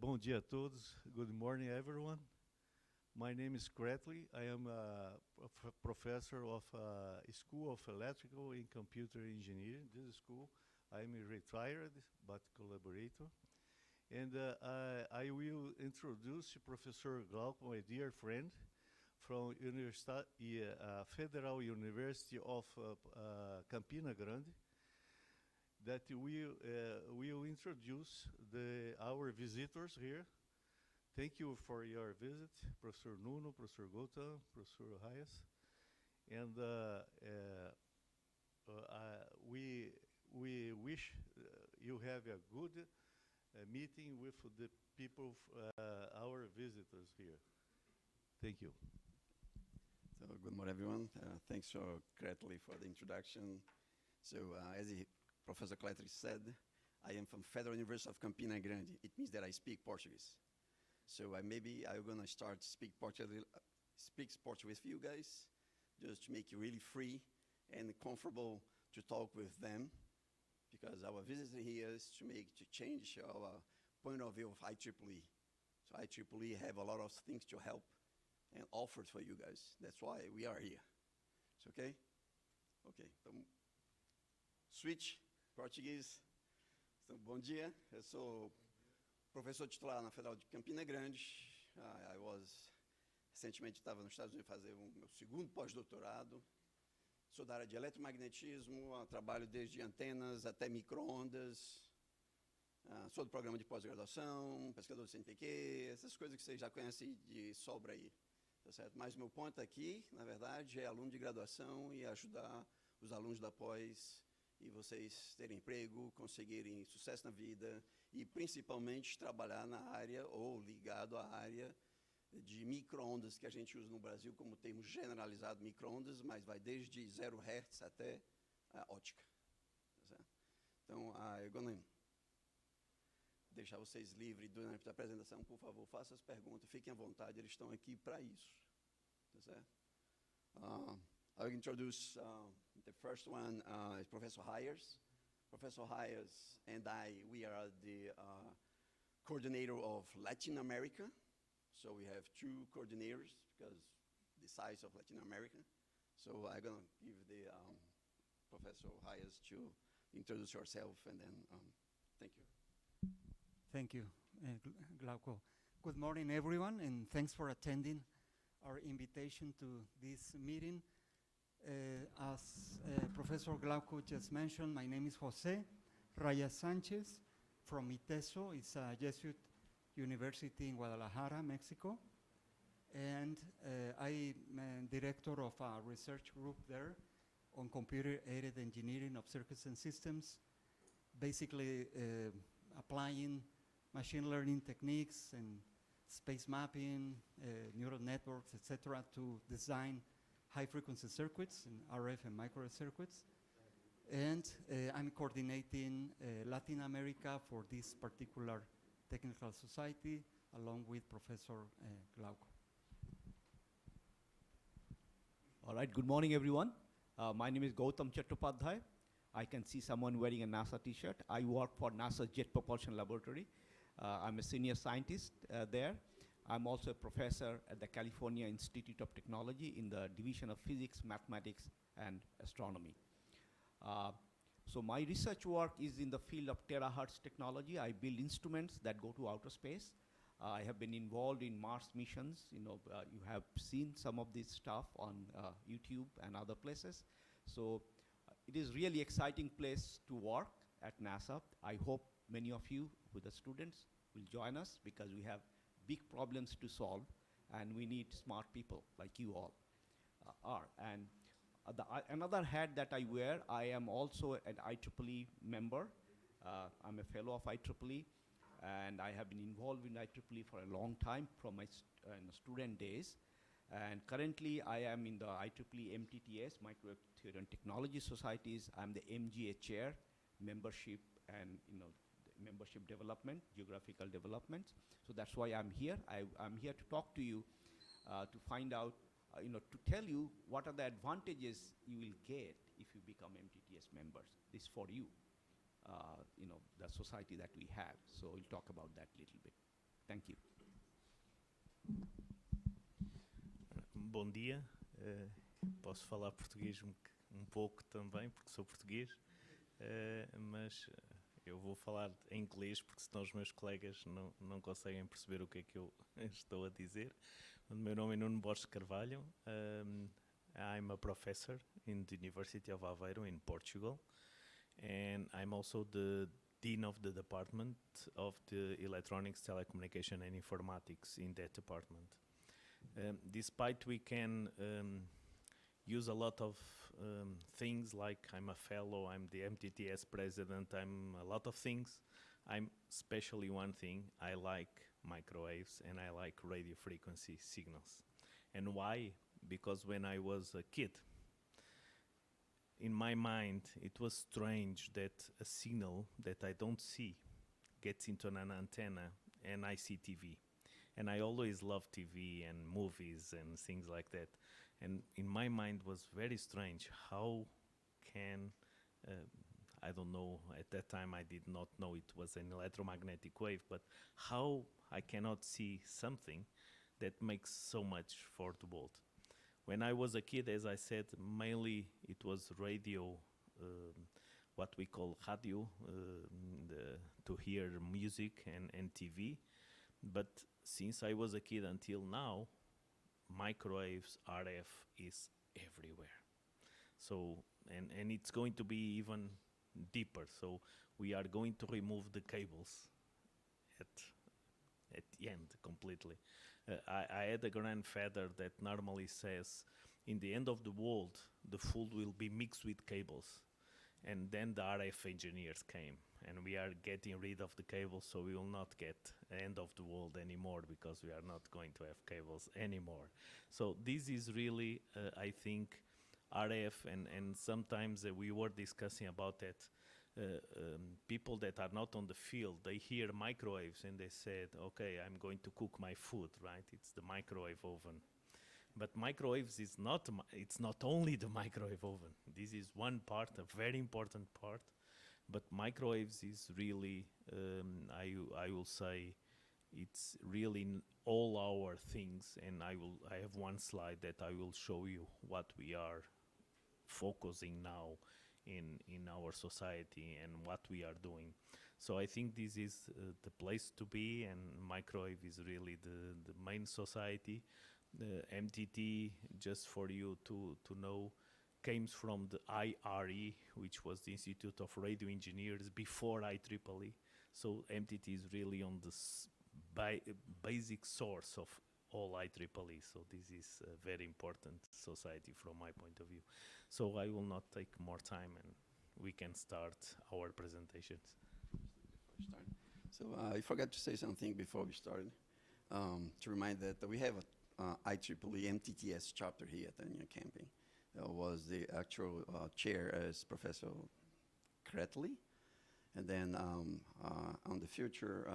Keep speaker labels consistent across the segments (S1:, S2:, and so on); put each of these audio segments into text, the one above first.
S1: Bom dia a todos. Good morning, everyone. My name is Kretley. I am a professor of School of Electrical and Computer Engineering. This school, I am retired, but collaborator. And I will introduce Professor Goutam, my dear friend, from Federal University of Campina Grande, that will introduce our visitors here. Thank you for your visit, Professor Nuno, Professor Goutam, Professor Hayes. And we wish you have a good meeting with the people, our visitors here. Thank you.
S2: So good morning, everyone. Thanks for Kretley for the introduction. So as Professor Kretley said, I am from Federal University of Campina Grande. It means that I speak Portuguese. So maybe I'm going to start speak Portuguese with you guys, just to make you really free and comfortable to talk with them, because our visit here is to change our point of view of IEEE. So IEEE have a lot of things to help and offer for you guys. That's why we are here. It's okay? Ok. Então, switch, português. Então, bom dia. Eu sou professor titular na Federal de Campina Grande. Recentemente estava nos Estados Unidos fazer meu segundo pós-doutorado. Sou da área de eletromagnetismo, trabalho desde antenas até microondas. Sou do programa de pós-graduação, pesquisador do CNPq, essas coisas que vocês já conhecem de sobra aí. Tá certo? Mas meu ponto aqui, na verdade, é aluno de graduação e ajudar os alunos da pós e vocês terem emprego, conseguirem sucesso na vida e, principalmente, trabalhar na área ou ligado à área de microondas que a gente usa no Brasil como termo generalizado microondas, mas vai desde 0 Hz até a ótica. Tá certo? Então, eu vou deixar vocês livres durante a apresentação. Por favor, façam as perguntas, fiquem à vontade, eles estão aqui para isso. Tá certo? I'll introduce the first one is Professor Hayes. Professor Hayes and we are the coordinator of Latin America. So we have 2 coordinators because the size of Latin America. So I'm going to give the Professor Hayes to introduce yourself and then thank you.
S3: Thank you, Glauco. Good morning, everyone, and thanks for attending our invitation to this meeting. As Professor Glauco just mentioned, my name is Jose Raya Sanchez from ITESO. It's a Jesuit University in Guadalajara, Mexico. And I'm director of a research group there on computer-aided engineering of circuits and systems, basically applying machine learning techniques and space mapping, neural networks, etc., to design high-frequency circuits and RF and microwave circuits. And I'm coordinating Latin America for this particular technical society, along with Professor Glauco.
S4: All right, good morning, everyone. My name is Goutam Chattopadhyay. I can see someone wearing a NASA t-shirt. I work for NASA's Jet Propulsion Laboratory. I'm a senior scientist there. I'm also a professor at the California Institute of Technology in the Division of Physics, Mathematics, and Astronomy. So my research work is in the field of terahertz technology. I build instruments that go to outer space. I have been involved in Mars missions. You have seen some of this stuff on YouTube and other places. So it is really exciting place to work at NASA. I hope many of you, with the students, will join us because we have big problems to solve and we need smart people like you all are. And another hat that I wear, I am also an IEEE member. I'm a fellow of IEEE and I have been involved in IEEE for a long time from my student days. And currently I am in the IEEE MTT-S, Microwave Theory and Technology Societies. I'm the MGA chair, membership and membership development, geographical development. So that's why I'm here. I'm here to talk to you to find out, to tell you what are the advantages you will get if you become MTT-S members. This is for you. the society that we have. So we'll talk about that a little bit. Thank you.
S5: Bom dia. Posso falar português um pouco também, porque sou português, mas eu vou falar em inglês, porque senão os meus colegas não conseguem perceber o que é que eu estou a dizer. O meu nome é Nuno Borges Carvalho. I'm a professor in the University of Aveiro in Portugal, and I'm also the Dean of the Department of the Electronics, Telecommunication and Informatics in that department. Despite we can use a lot of things, like I'm a fellow, I'm the MTT-S president, I'm a lot of things. I'm especially one thing, I like microwaves and I like radio frequency signals. And why? Because when I was a kid, in my mind, it was strange that a signal that I don't see gets into an antenna and I see TV. And I always loved TV and movies and things like that. And in my mind was very strange. How can, I don't know, at that time I did not know it was an electromagnetic wave, but how I cannot see something that makes so much for the world. When I was a kid, as I said, mainly it was radio, what we call radio, to hear music and TV. But since I was a kid until now, microwaves, RF is everywhere. So, and it's going to be even deeper. So we are going to remove the cables at the end completely. I had a grandfather that normally says, in the end of the world, the food will be mixed with cables. And then the RF engineers came, and we are getting rid of the cables, so we will not get end of the world anymore, because we are not going to have cables anymore. So this is really, I think, RF, and sometimes we were discussing about that. People that are not on the field, they hear microwaves and they said, okay, I'm going to cook my food, right? It's the microwave oven. But microwaves is not, it's not only the microwave oven. This is one part, a very important part. But microwaves is really, I will say, it's really all our things. And I have one slide that I will show you what we are focusing now in our society and what we are doing. So I think this is the place to be, and microwave is really the main society. The MTT, just for you to know, came from the IEEE, which was the Institute of Radio Engineers before IEEE. So MTT is really on the basic source of all IEEE. So this is a very important society from my point of view. So I will not take more time, and we can start our presentations.
S2: So I forgot to say something before we started, to remind that we have a IEEE MTT-S chapter here at Unicamp. Was the actual chair as Professor Cretley. And then on the future,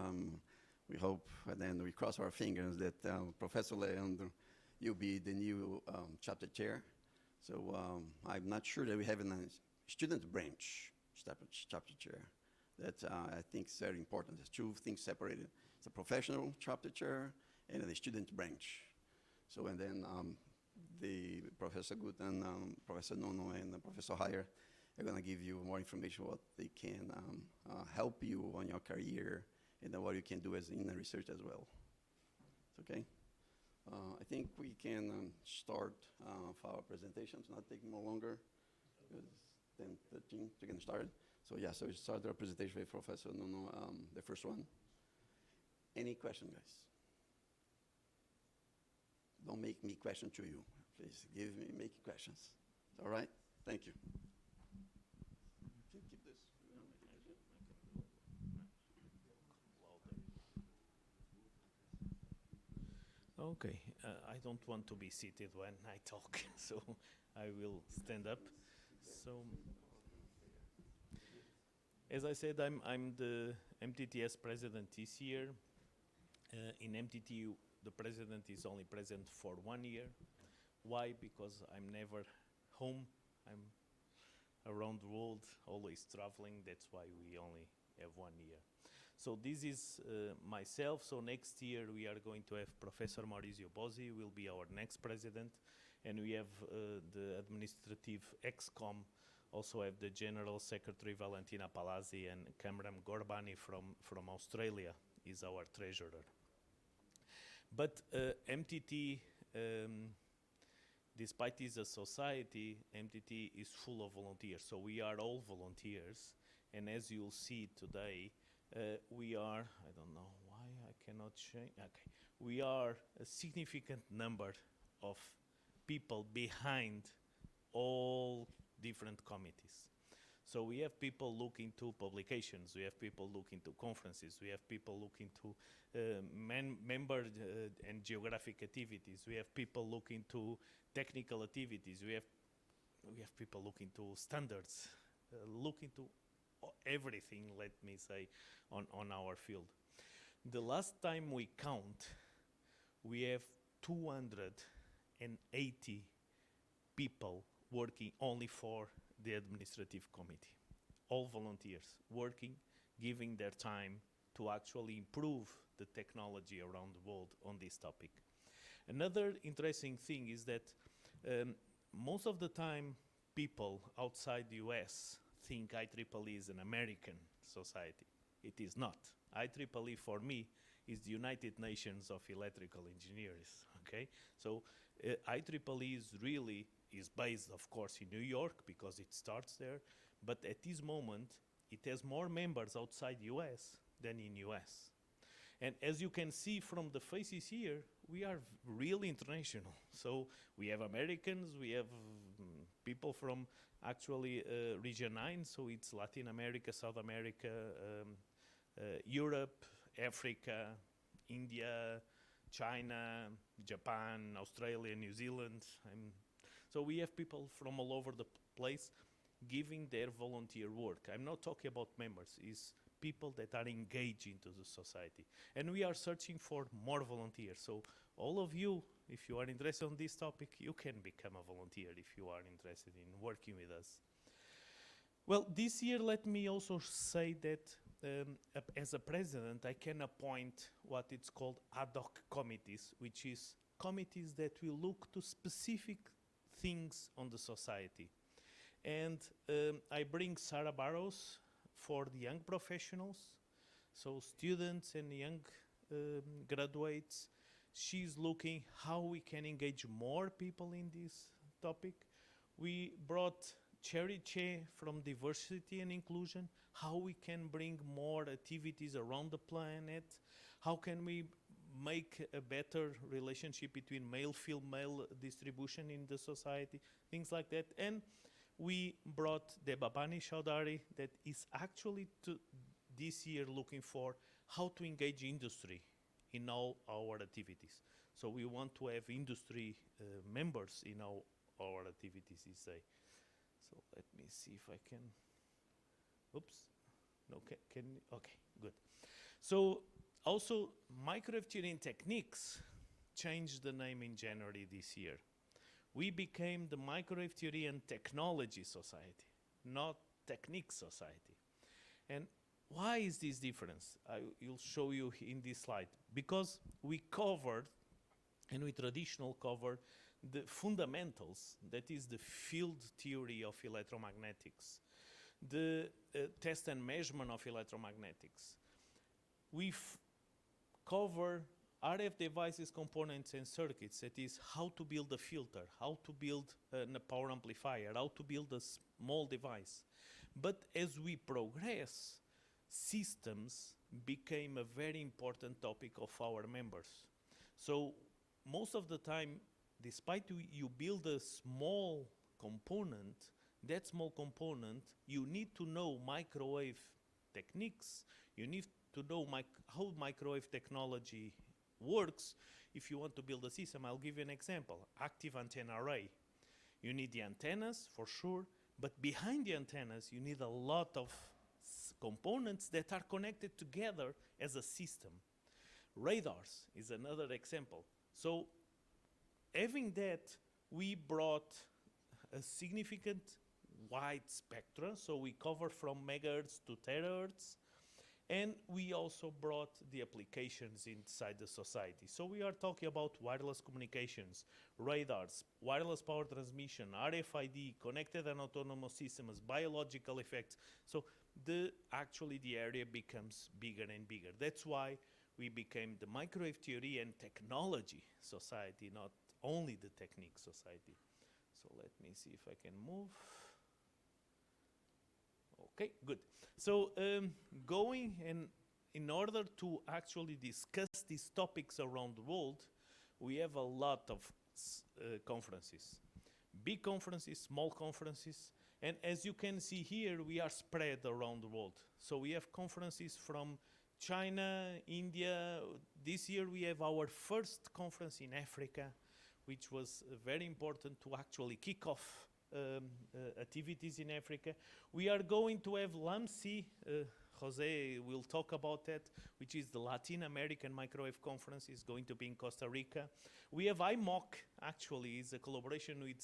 S2: we hope, and then we cross our fingers that Professor Leandro, you'll be the new chapter chair. So I'm not sure that we have a student branch chapter chair. That I think is very important. There's two things separated. It's a professional chapter chair and the student branch. So, and then the Professor Goutam, Professor Nuno, and Professor Heyer are going to give you more information what they can help you on your career and what you can do as in research as well. It's okay? I think we can start for our presentations, not taking more longer. It's 10:13 to get started. So yeah, so we start our presentation with Professor Nuno, the first one. Any question, guys? Don't make me question to you. Please make questions. All right? Thank you. Keep this.
S5: Okay, I don't want to be seated when I talk, so I will stand up. So, as I said, I'm the MTT-S president this year. In MTT, the president is only present for 1 year. Why? Because I'm never home. around the world, always traveling. That's why we only have 1 year. So this is myself. So next year we are going to have Professor Maurizio Bozzi will be our next president, and we have the administrative ex-com, also have the General Secretary Valentina Palazzi, and Kamran Gorbani from Australia is our treasurer. But MTT, despite it's a society, MTT is full of volunteers. So we are all volunteers, and as you'll see today, we are, I don't know why I cannot change, okay. We are a significant number of people behind all different committees. So we have people looking to publications, we have people looking to conferences, we have people looking to member and geographic activities, we have people looking to technical activities, we have people looking to standards, looking to everything, let me say, on our field. The last time we count, we have 280 people working only for the administrative committee. All volunteers working, giving their time to actually improve the technology around the world on this topic. Another interesting thing is that most of the time people outside the US think IEEE is an American society. It is not. IEEE for me is the United Nations of Electrical Engineers, okay? So IEEE is based, of course, in New York because it starts there, but at this moment, it has more members outside US than in US. And as you can see from the faces here, we are really international. So we have Americans, we have people from actually Region 9, so it's Latin America, South America, Europe, Africa, India, China, Japan, Australia, New Zealand. So we have people from all over the place giving their volunteer work. I'm not talking about members, it's people that are engaged into the society. And we are searching for more volunteers. So all of you, if you are interested in this topic, you can become a volunteer if you are interested in working with us. Well, this year, let me also say that as a president, I can appoint what it's called ad hoc committees, which is committees that will look to specific things on the society. And I bring Sarah Barrows for the young professionals, so students and young graduates. She's looking how we can engage more people in this topic. We brought Cherry Che from diversity and inclusion, how we can bring more activities around the planet, how can we make a better relationship between male-female distribution in the society, things like that. And we brought Debabani Chaudhary that is actually this year looking for how to engage industry in all our activities. So we want to have industry members in all our activities this day. So let me see if I can, oops, no, okay, good. So also microwave tuning techniques changed the name in January this year. We became the Microwave Theory and Technology Society, not Technique Society. And why is this difference? I'll show you in this slide. Because we covered, and we traditionally covered, the fundamentals, that is the field theory of electromagnetics, the test and measurement of electromagnetics. We've covered RF devices, components, and circuits, that is how to build a filter, how to build a power amplifier, how to build a small device. But as we progress, systems became a very important topic of our members. So most of the time, despite you build a small component, that small component, you need to know microwave techniques, you need to know how microwave technology works if you want to build a system. I'll give you an example. Active antenna array. You need the antennas for sure, but behind the antennas you need a lot of components that are connected together as a system. Radars is another example. So having that, we brought a significant wide spectrum, so we cover from megahertz to terahertz, and we also brought the applications inside the society. So we are talking about wireless communications, radars, wireless power transmission, RFID, connected and autonomous systems, biological effects. So actually the area becomes bigger and bigger. That's why we became the Microwave Theory and Technology Society, not only the Technique Society. So let me see if I can move. Okay, good. So going and in order to actually discuss these topics around the world, we have a lot of conferences. Big conferences, small conferences, and as you can see here, we are spread around the world. So we have conferences from China, India. This year we have our first conference in Africa, which was very important to actually kick off activities in Africa. We are going to have LAMSI, Jose will talk about that, which is the Latin American Microwave Conference, is going to be in Costa Rica. We have IMOC, actually, is a collaboration with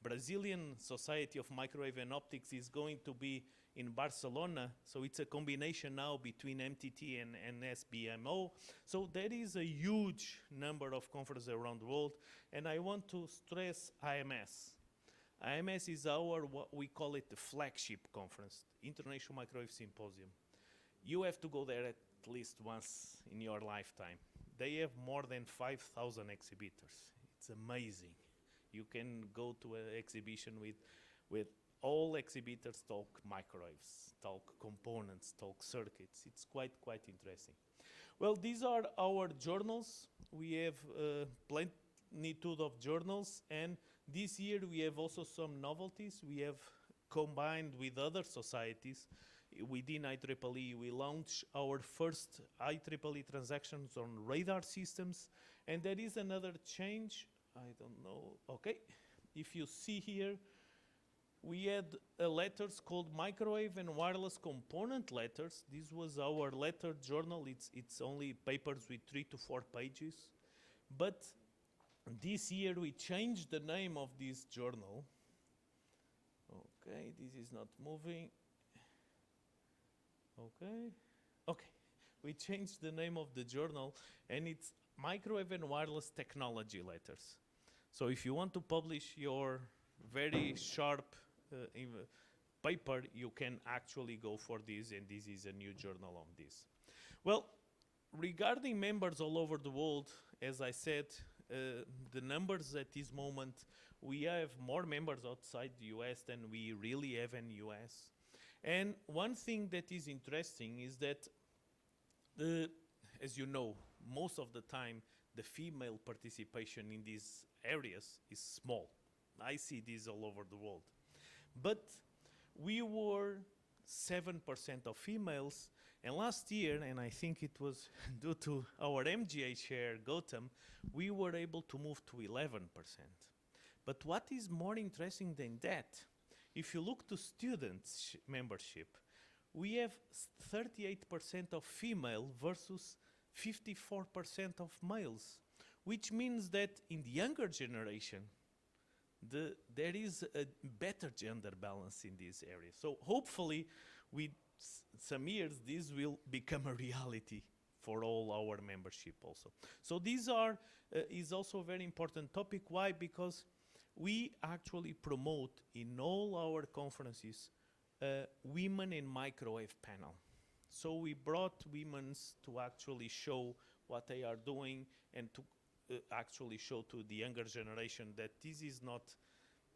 S5: Brazilian Society of Microwave and Optics, is going to be in Barcelona. So it's a combination now between MTT and SBMO. So there is a huge number of conferences around the world, and I want to stress IMS. IMS is our, what we call it, the flagship conference, International Microwave Symposium. You have to go there at least once in your lifetime. They have more than 5,000 exhibitors. It's amazing. You can go to an exhibition with all exhibitors talk microwaves, talk components, talk circuits. It's quite interesting. Well, these are our journals. We have plenitude of journals, and this year we have also some novelties. We have combined with other societies within IEEE. We launched our first IEEE transactions on radar systems, and there is another change. I don't know. Okay, if you see here, we had letters called Microwave and Wireless Component Letters. This was our letter journal. It's only papers with 3 to 4 pages. But this year we changed the name of this journal. Okay, this is not moving. Okay, we changed the name of the journal, and it's Microwave and Wireless Technology Letters. So if you want to publish your very sharp paper, you can actually go for this, and this is a new journal on this. Well, regarding members all over the world, as I said, the numbers at this moment, we have more members outside the US than we really have in US. And one thing that is interesting is that, as you know, most of the time, the female participation in these areas is small. I see this all over the world. But we were 7% of females, and last year, and I think it was due to our MGA chair, Goutam, we were able to move to 11%. But what is more interesting than that, if you look to students' membership, we have 38% of female versus 54% of males, which means that in the younger generation, there is a better gender balance in this area. So hopefully, with some years, this will become a reality for all our membership also. So these are, is also a very important topic. Why? Because we actually promote in all our conferences women in microwave panel. So we brought women to actually show what they are doing and to actually show to the younger generation that this is not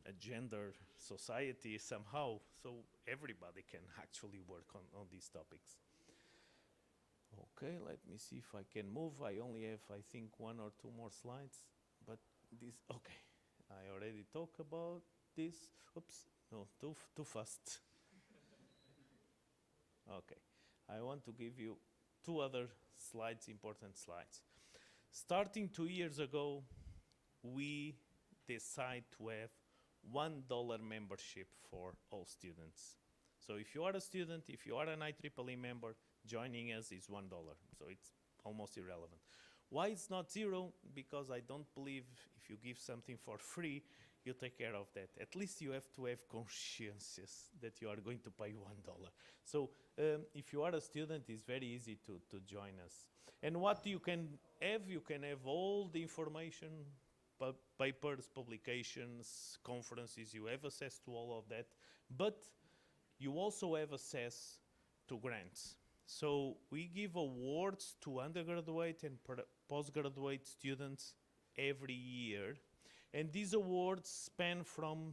S5: a gender society somehow, so everybody can actually work on these topics. Okay, let me see if I can move. I only have, I think, 1 or 2 more slides, but this, okay. I already talked about this. Oops, no, too fast. Okay, I want to give you 2 other slides, important slides. Starting 2 years ago, we decided to have $1 membership for all students. So if you are a student, if you are an IEEE member, joining us is $1. So it's almost irrelevant. Why it's not 0? Because I don't believe if you give something for free, you take care of that. At least you have to have conscience that you are going to pay $1. So if you are a student, it's very easy to join us. And what you can have all the information, papers, publications, conferences, you have access to all of that, but you also have access to grants. So we give awards to undergraduate and postgraduate students every year. And these awards span from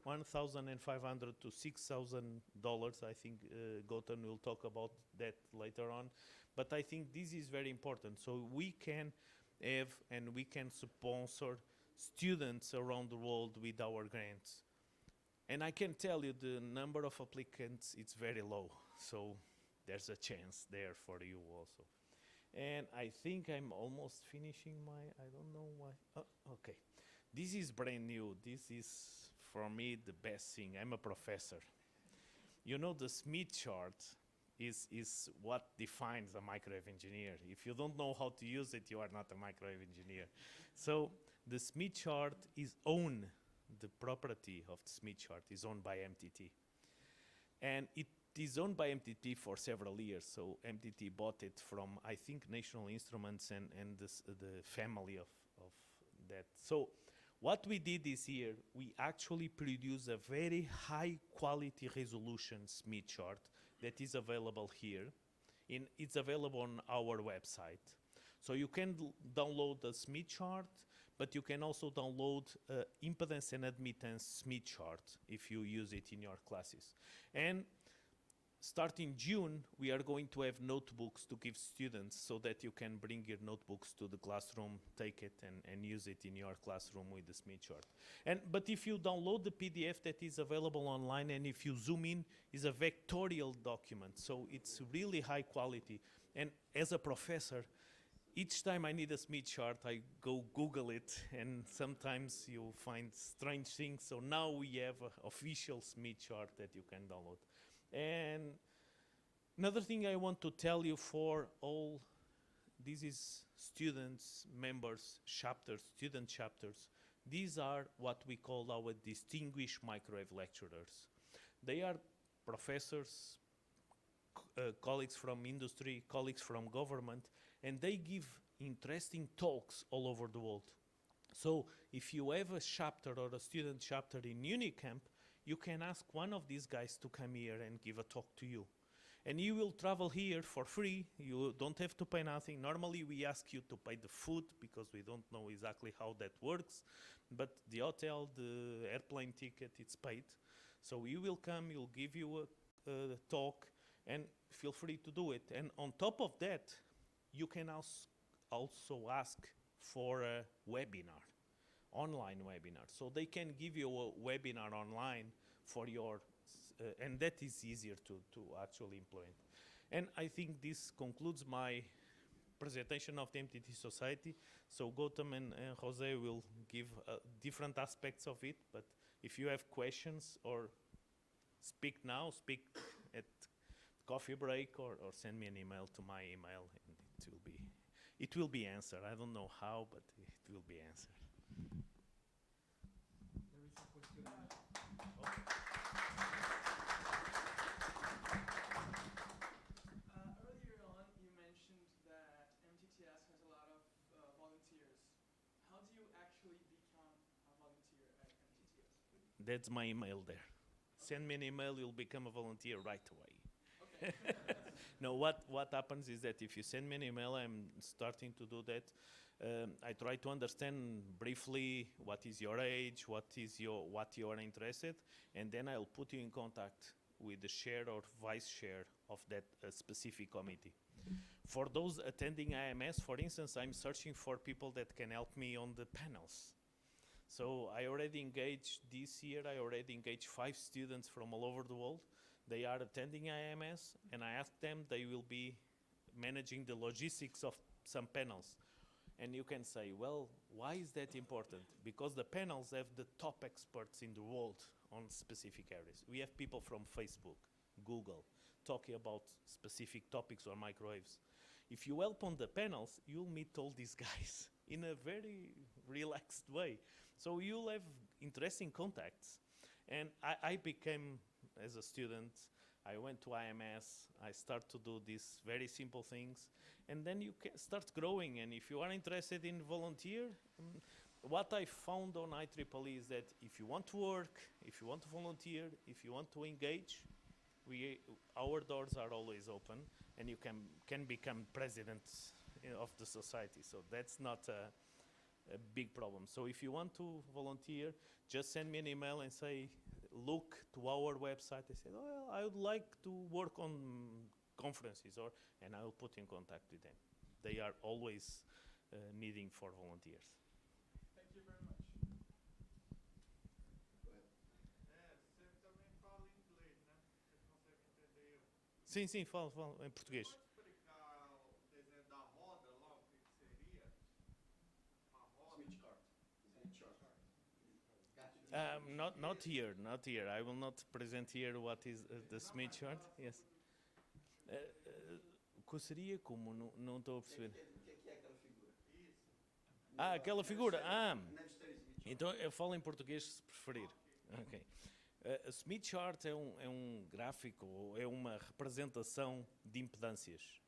S5: $1,500 to $6,000. I think Goutam will talk about that later on. But I think this is very important. So we can have and we can sponsor students around the world with our grants. And I can tell you the number of applicants, it's very low. So there's a chance there for you also. And I think I'm almost finishing I don't know why. Oh, okay. This is brand new. This is, for me, the best thing. I'm a professor. You know, the Smith chart is what defines a microwave engineer. If you don't know how to use it, you are not a microwave engineer. So the Smith chart is owned, the property of the Smith chart is owned by MTT. And it is owned by MTT for several years. So MTT bought it from, I think, National Instruments and the family of that. So what we did this year, we actually produced a very high quality resolution Smith chart that is available here. It's available on our website. So you can download the Smith chart, but you can also download impedance and admittance Smith chart if you use it in your classes. And starting June, we are going to have notebooks to give students so that you can bring your notebooks to the classroom, take it and use it in your classroom with the Smith chart. But if you download the PDF that is available online and if you zoom in, it's a vectorial document. So it's really high quality. And as a professor, each time I need a Smith chart, I go Google it, and sometimes you find strange things. So now we have an official Smith chart that you can download. And another thing I want to tell you for all, this is students, members, chapters, student chapters. These are what we call our distinguished microwave lecturers. They are professors, colleagues from industry, colleagues from government, and they give interesting talks all over the world. So if you have a chapter or a student chapter in Unicamp, you can ask one of these guys to come here and give a talk to you. And you will travel here for free. You don't have to pay nothing. Normally we ask you to pay the food because we don't know exactly how that works. But the hotel, the airplane ticket, it's paid. So you will come, you'll give you a talk, and feel free to do it. And on top of that, you can also ask for a webinar. Online webinar. So they can give you a webinar online for your, and that is easier to actually implement. And I think this concludes my presentation of the MTT Society. So Goutam and Jose will give different aspects of it, but if you have questions or speak now, speak at coffee break or send me an email to my email and it will be answered. I don't know how, but it will be answered.
S3: There is a question.
S6: Earlier on, you mentioned that MTT-S has a lot of volunteers. How do you actually become a volunteer at MTT-S?
S5: That's my email there. Send me an email, you'll become a volunteer right away.
S6: Okay.
S5: No, what happens is that if you send me an email, I'm starting to do that. I try to understand briefly what is your age, what you are interested, and then I'll put you in contact with the chair or vice chair of that specific committee. For those attending IMS, for instance, I'm searching for people that can help me on the panels. So I already engaged this year, I already engaged 5 students from all over the world. They are attending IMS, and I asked them, they will be managing the logistics of some panels. And you can say, well, why is that important? Because the panels have the top experts in the world on specific areas. We have people from Facebook, Google, talking about specific topics or microwaves. If you help on the panels, you'll meet all these guys in a very relaxed way. So you'll have interesting contacts. And I became, as a student, I went to IMS, I start to do these very simple things, and then you can start growing. And if you are interested in volunteer, what I found on IEEE is that if you want to work, if you want to volunteer, if you want to engage, our doors are always open, and you can become president of the society. So that's not a big problem. So if you want to volunteer, just send me an email and say, look to our website. I said, well, I would like to work on conferences, and I will put in contact with them. They are always needing for volunteers.
S6: Thank you very much.
S5: Sim, sim, falo em português. Not here. I will not present here what is the Smith chart. Yes. O que seria como? Não estou a perceber.
S2: O que é aquela figura?
S5: Aquela figura. Então eu falo em português se preferir. Ok. A Smith chart é um gráfico, é uma representação de impedâncias.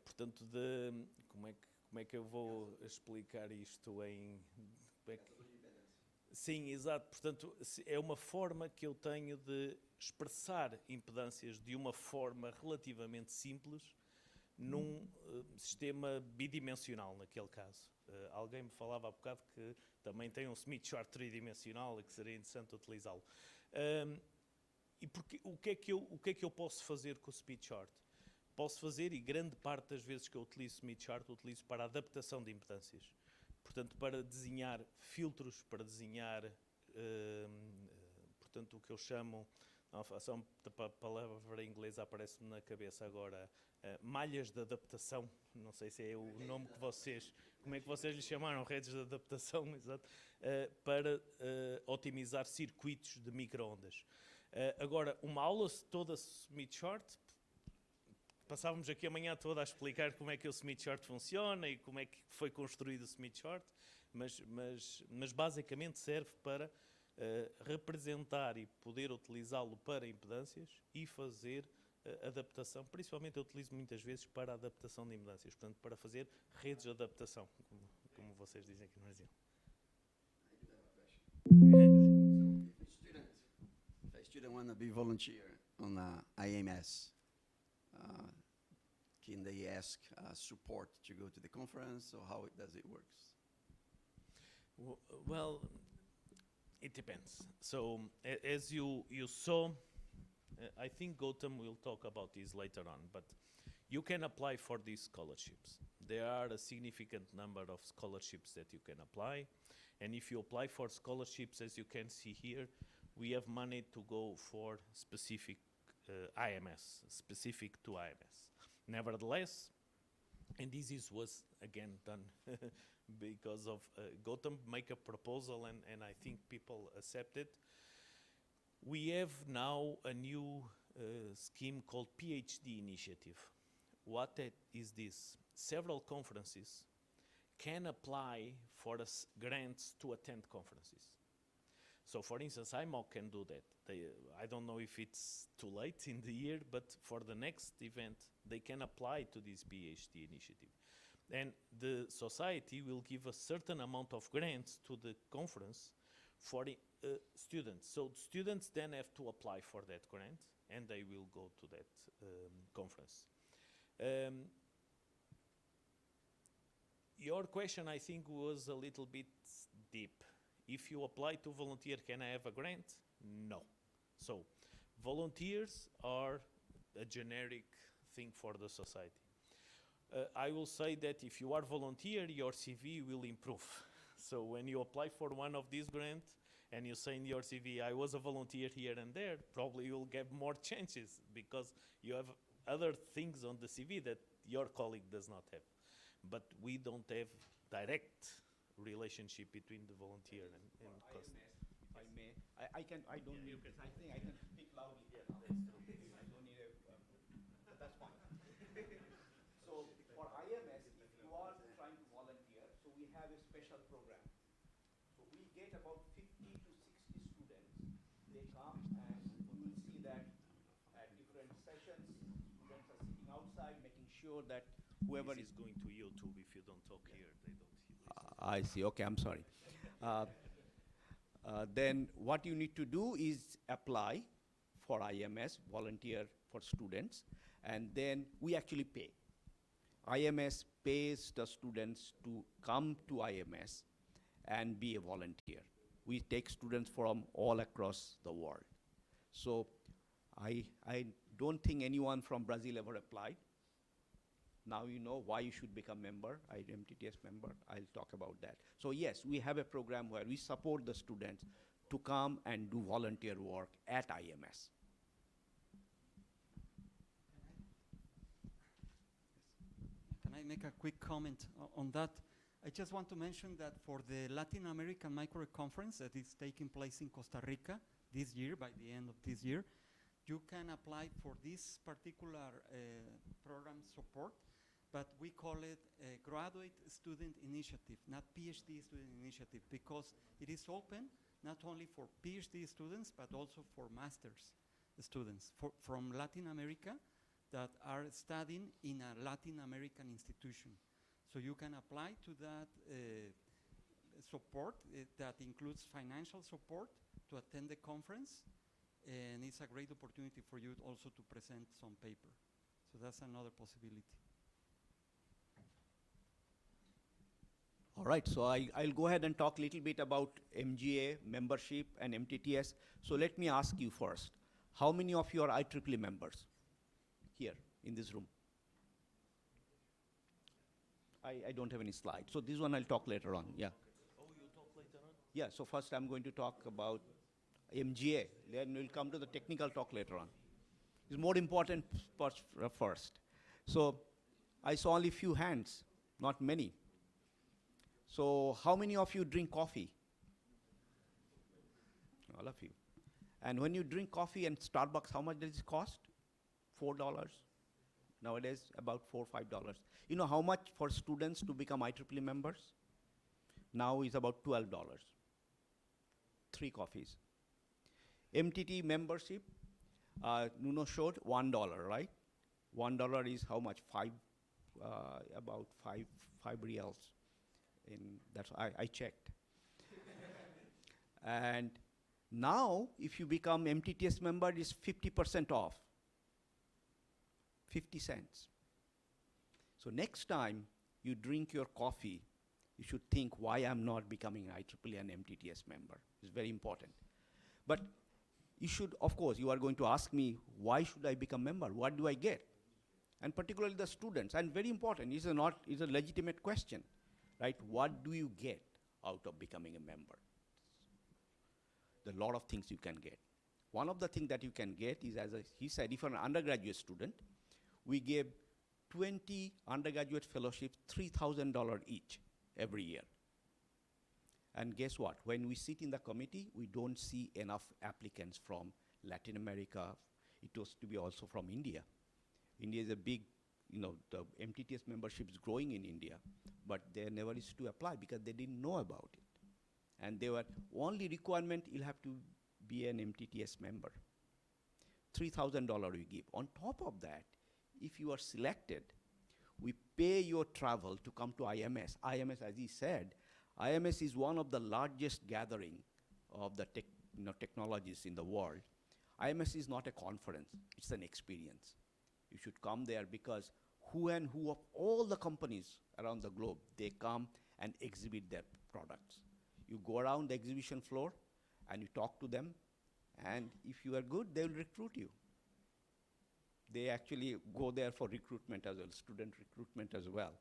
S5: Portanto, como é que eu vou explicar isto em... Sim, exato. Portanto, é uma forma que eu tenho de expressar impedâncias de uma forma relativamente simples num sistema bidimensional, naquele caso. Alguém me falava há bocado que também tem um Smith chart tridimensional e que seria interessante utilizá-lo. E o que é que eu posso fazer com o Smith chart? Posso fazer, e grande parte das vezes que eu utilizo Smith chart, utilizo para a adaptação de impedâncias. Portanto, para desenhar filtros, para desenhar, portanto, o que eu chamo, a palavra inglesa aparece-me na cabeça agora, malhas de adaptação, não sei se é o nome que vocês, como é que vocês lhe chamaram, redes de adaptação, exato, para otimizar circuitos de microondas. Agora, uma aula toda Smith chart, passávamos aqui a manhã toda a explicar como é que o Smith chart funciona e como é que foi construído o Smith chart, mas basicamente serve para representar e poder utilizá-lo para impedâncias e fazer adaptação. Principalmente eu utilizo muitas vezes para a adaptação de impedâncias, portanto para fazer redes de adaptação, como vocês dizem aqui no Brasil.
S2: If a student want to be volunteer on IEMS, can they ask support to go to the conference, or how does it work?
S5: Well, it depends. So, as you saw, I think Goutam will talk about this later on, but you can apply for these scholarships. There are a significant number of scholarships that you can apply, and if you apply for scholarships, as you can see here, we have money to go for specific IMS, specific to IMS. Nevertheless, and this was again done because of Goutam make a proposal and I think people accept it. We have now a new scheme called PhD initiative. What is this? Several conferences can apply for grants to attend conferences. So, for instance, IMOC can do that. I don't know if it's too late in the year, but for the next event, they can apply to this PhD initiative. And the society will give a certain amount of grants to the conference for the students. So students then have to apply for that grant, and they will go to that conference. Your question, I think, was a little bit deep. If you apply to volunteer, can I have a grant? No. So, volunteers are a generic thing for the society. I will say that if you are volunteer, your CV will improve. So when you apply for one of these grants and you say in your CV, I was a volunteer here and there, probably you'll get more chances because you have other things on the CV that your colleague does not have. But we don't have direct relationship between the volunteer and customer.
S4: If I may, I think I can speak loudly. Yeah, that's true. I don't need but that's fine. So for IMS, if you are trying to volunteer, so we have a special program. So we get about 50 outside, making sure that whoever
S5: This
S4: is...
S5: is going to YouTube. If you don't talk here, they don't listen.
S4: I see. Okay, I'm sorry. Then what you need to do is apply for IMS, volunteer for students, and then we actually pay. IMS pays the students to come to IMS and be a volunteer. We take students from all across the world. So I don't think anyone from Brazil ever applied. Now you know why you should become member, MTT-S member. I'll talk about that. So yes, we have a program where we support the students to come and do volunteer work at IMS.
S3: Can I make a quick comment on that? I just want to mention that for the Latin American Micro Conference that is taking place in Costa Rica this year, by the end of this year, you can apply for this particular program support, but we call it a graduate student initiative, not PhD student initiative, because it is open not only for PhD students, but also for master's students from Latin America that are studying in a Latin American institution. So you can apply to that support that includes financial support to attend the conference, and it's a great opportunity for you also to present some paper. So that's another possibility.
S4: All right, so I'll go ahead and talk a little bit about MGA, membership, and MTT-S. So let me ask you first, how many of you are IEEE members here in this room? I don't have any slides. So this one I'll talk later on, yeah.
S5: Oh, you talk later on?
S4: Yeah, so first I'm going to talk about MGA, then we'll come to the technical talk later on. It's more important first. So I saw only few hands, not many. So how many of you drink coffee? All of you. And when you drink coffee in Starbucks, how much does it cost? $4. Nowadays, about $4 or $5. You know how much for students to become IEEE members? Now is about $12. 3 coffees. MTT membership, Nuno showed $1, right? $1 is how much? About five reals. That's I checked. And now, if you become MTT-S member, it's 50% off. 50 cents. So next time you drink your coffee, you should think why I'm not becoming IEEE and MTT-S member. It's very important. But you should, of course, you are going to ask me, why should I become member? What do I get? And particularly the students, and very important, it's a legitimate question, right? What do you get out of becoming a member? There are a lot of things you can get. One of the things that you can get is, as he said, if you're an undergraduate student, we give 20 undergraduate fellowships, $3,000 each every year. And guess what? When we sit in the committee, we don't see enough applicants from Latin America. It was to be also from India. India is a big, the MTT-S membership is growing in India, but they never used to apply because they didn't know about it. And they were only requirement, you'll have to be an MTT-S member. $3,000 we give. On top of that, if you are selected, we pay your travel to come to IMS. IMS, as he said, IMS is one of the largest gathering of the technologies in the world. IMS is not a conference, it's an experience. You should come there because who and who of all the companies around the globe, they come and exhibit their products. You go around the exhibition floor and you talk to them, and if you are good, they will recruit you. They actually go there for recruitment as well, student recruitment as well.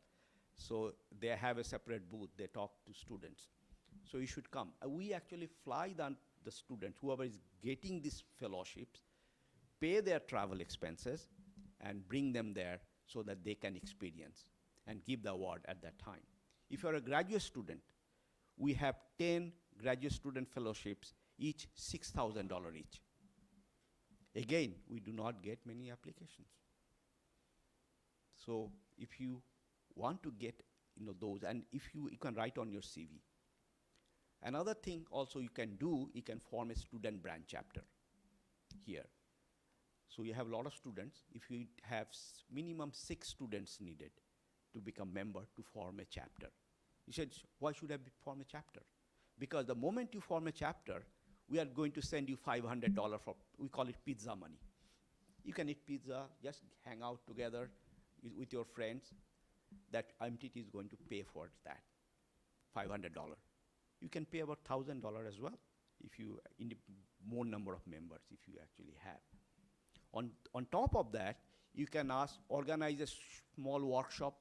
S4: So they have a separate booth, they talk to students. So you should come. We actually fly the students, whoever is getting these fellowships, pay their travel expenses and bring them there so that they can experience and give the award at that time. If you're a graduate student, we have 10 graduate student fellowships, each $6,000 each. Again, we do not get many applications. So if you want to get those, and if you can write on your CV. Another thing also you can do, you can form a student branch chapter here. So you have a lot of students. If you have minimum 6 students needed to become member to form a chapter. You said, why should I form a chapter? Because the moment you form a chapter, we are going to send you $500 for, we call it pizza money. You can eat pizza, just hang out together with your friends. That MTT is going to pay for that, $500. You can pay about $1,000 as well, if you, in the more number of members, if you actually have. On top of that, you can organize a small workshop.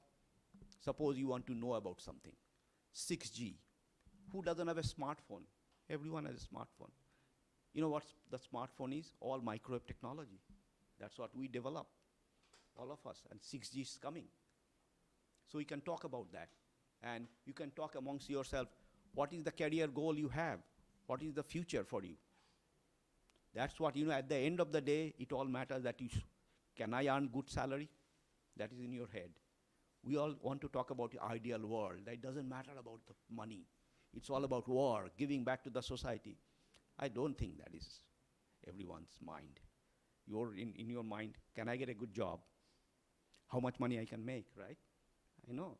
S4: Suppose you want to know about something. 6G. Who doesn't have a smartphone? Everyone has a smartphone. You know what the smartphone is? All microwave technology. That's what we develop, all of us, and 6G is coming. So you can talk about that. And you can talk amongst yourself, what is the career goal you have? What is the future for you? That's what, at the end of the day, it all matters that can I earn good salary? That is in your head. We all want to talk about the ideal world. That doesn't matter about the money. It's all about war, giving back to the society. I don't think that is everyone's mind. You're in your mind, can I get a good job? How much money I can make, right? I know.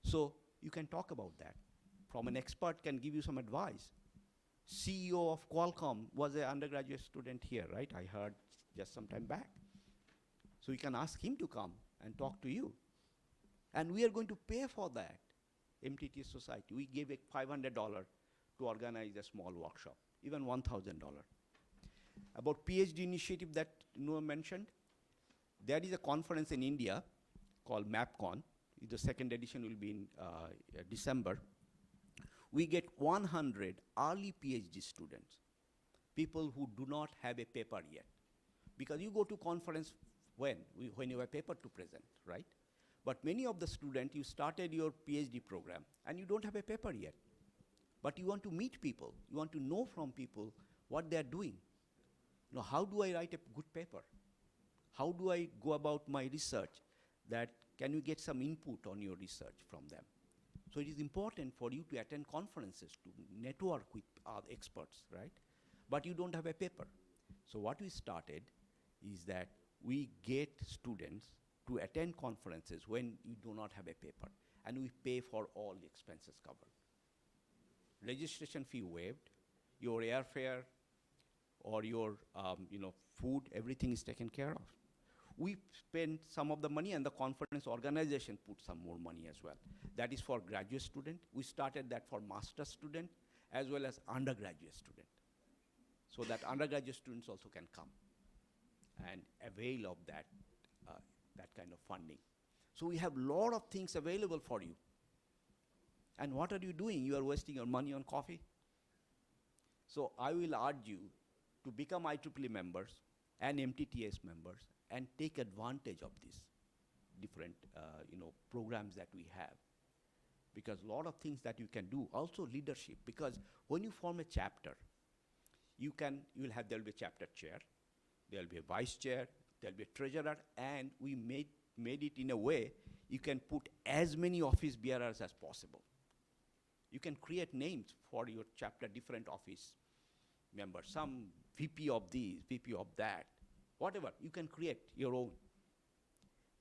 S4: So you can talk about that. From an expert can give you some advice. CEO of Qualcomm was an undergraduate student here, right? I heard just some time back. So you can ask him to come and talk to you. And we are going to pay for that, MTT Society. We gave it $500 to organize a small workshop, even $1,000. About PhD initiative that Noah mentioned, there is a conference in India called MapCon. The second edition will be in December. We get 100 early PhD students, people who do not have a paper yet. Because you go to conference when you have a paper to present, right? But many of the students, you started your PhD program and you don't have a paper yet. But you want to meet people. You want to know from people what they're doing. How do I write a good paper? How do I go about my research? That can you get some input on your research from them? So it is important for you to attend conferences, to network with other experts, right? But you don't have a paper. So what we started is that we get students to attend conferences when you do not have a paper, and we pay for all the expenses covered. Registration fee waived, your airfare or your food, everything is taken care of. We spend some of the money, and the conference organization put some more money as well. That is for graduate student. We started that for master's student as well as undergraduate student, so that undergraduate students also can come and avail of that kind of funding. So we have a lot of things available for you. And what are you doing? You are wasting your money on coffee. So I will urge you to become IEEE members and MTT-S members and take advantage of these different programs that we have. Because a lot of things that you can do, also leadership, because when you form a chapter, there will be a chapter chair, there will be a vice chair, there will be a treasurer, and we made it in a way you can put as many office bearers as possible. You can create names for your chapter, different office members, some VP of this, VP of that, whatever. You can create your own.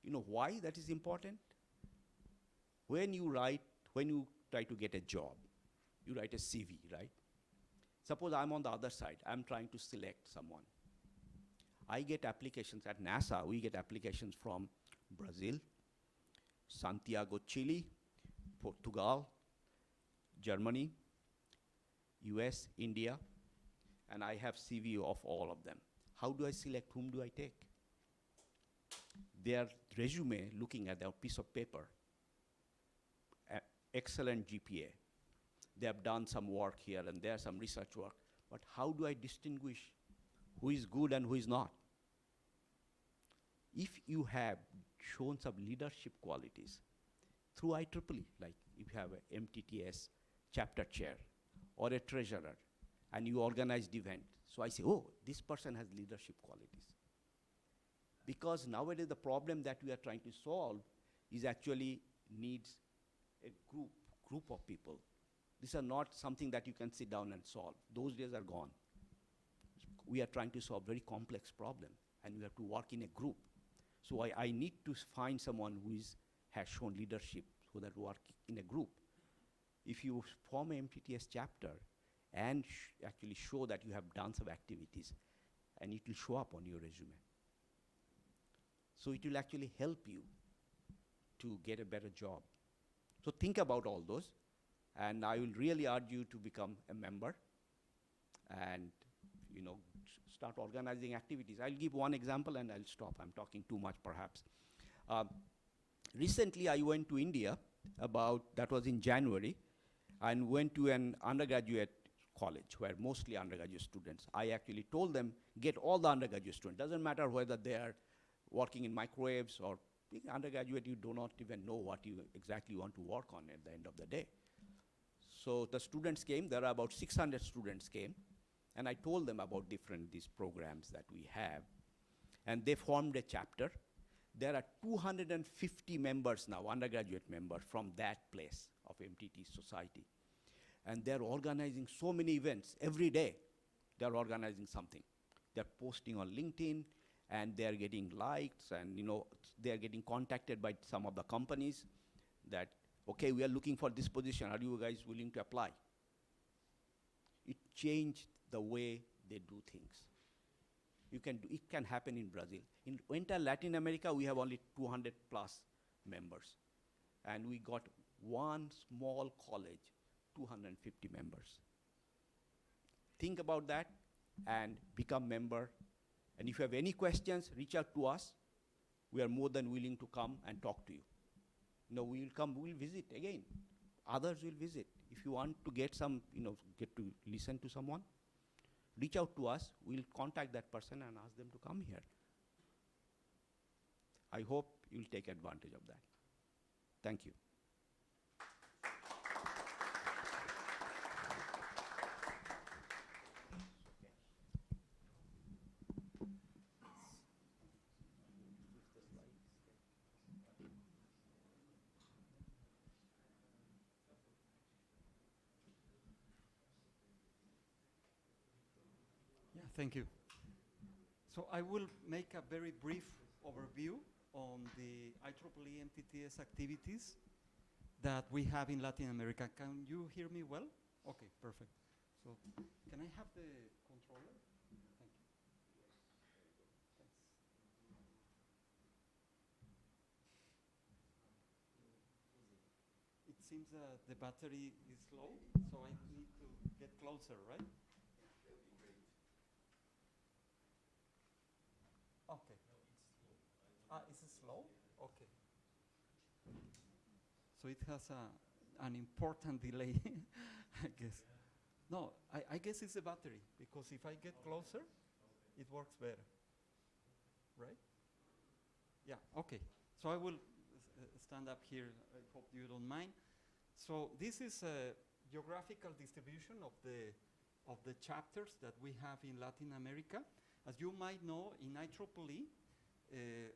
S4: You know why that is important? When you try to get a job, you write a CV, right? Suppose I'm on the other side, I'm trying to select someone. I get applications at NASA, we get applications from Brazil, Santiago, Chile, Portugal, Germany, US, India, and I have CV of all of them. How do I select whom do I take? Their resume, looking at their piece of paper, excellent GPA. They have done some work here and there, some research work, but how do I distinguish who is good and who is not? If you have shown some leadership qualities through IEEE, like if you have a MTT-S chapter chair or a treasurer, and you organized event, so I say, oh, this person has leadership qualities. Because nowadays the problem that we are trying to solve is actually needs a group of people. These are not something that you can sit down and solve. Those days are gone. we are trying to solve very complex problem, and we have to work in a group. So I need to find someone who has shown leadership so that work in a group. If you form an MTT-S chapter and actually show that you have done some activities, and it will show up on your resume. So it will actually help you to get a better job. So think about all those, and I will really urge you to become a member and start organizing activities. I'll give one example and I'll stop. I'm talking too much perhaps. Recently I went to India that was in January, and went to an undergraduate college where mostly undergraduate students. I actually told them, get all the undergraduate students. Doesn't matter whether they are working in microwaves or being undergraduate, you do not even know what you exactly want to work on at the end of the day. So the students came, there are about 600 students came, and I told them about these programs that we have, and they formed a chapter. There are 250 members now, undergraduate members from that place of MTT society. And they're organizing so many events every day. They're organizing something. They're posting on LinkedIn, and they're getting likes, and they're getting contacted by some of the companies that, okay, we are looking for this position. Are you guys willing to apply? It changed the way they do things. It can happen in Brazil. In entire Latin America, we have only 200 plus members. And we got one small college, 250 members. Think about that and become member. And if you have any questions, reach out to us. We are more than willing to come and talk to you. We will come, we will visit again. Others will visit. If you want to get get to listen to someone, reach out to us. We'll contact that person and ask them to come here. I hope you'll take advantage of that. Thank you.
S3: Thank you. So I will make a very brief overview on the IEEE MTT-S activities that we have in Latin America. Can you hear me well? Okay, perfect. So can I have the controller? Thank you. Thanks. It seems the battery is low, so I need to get closer, right? Okay. Is it slow? Okay. So it has an important delay, I guess. No, I guess it's the battery, because if I get closer, it works better. Right? Yeah, okay. So I will stand up here. I hope you don't mind. So this is a geographical distribution of the chapters that we have in Latin America. As you might know, in IEEE,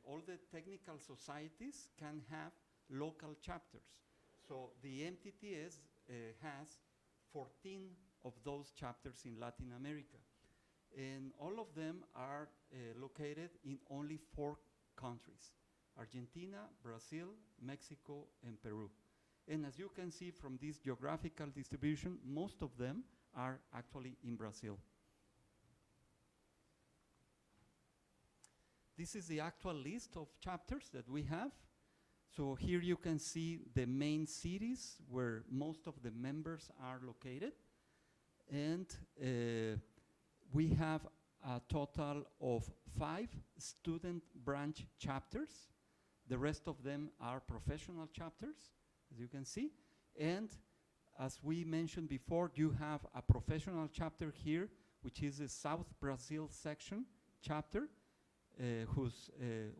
S3: all the technical societies can have local chapters. So the MTT-S has 14 of those chapters in Latin America. And all of them are located in only 4 countries: Argentina, Brazil, Mexico, and Peru. And as you can see from this geographical distribution, most of them are actually in Brazil. This is the actual list of chapters that we have. So here you can see the main cities where most of the members are located. And we have a total of 5 student branch chapters. The rest of them are professional chapters, as you can see. And as we mentioned before, you have a professional chapter here, which is the South Brazil section chapter, whose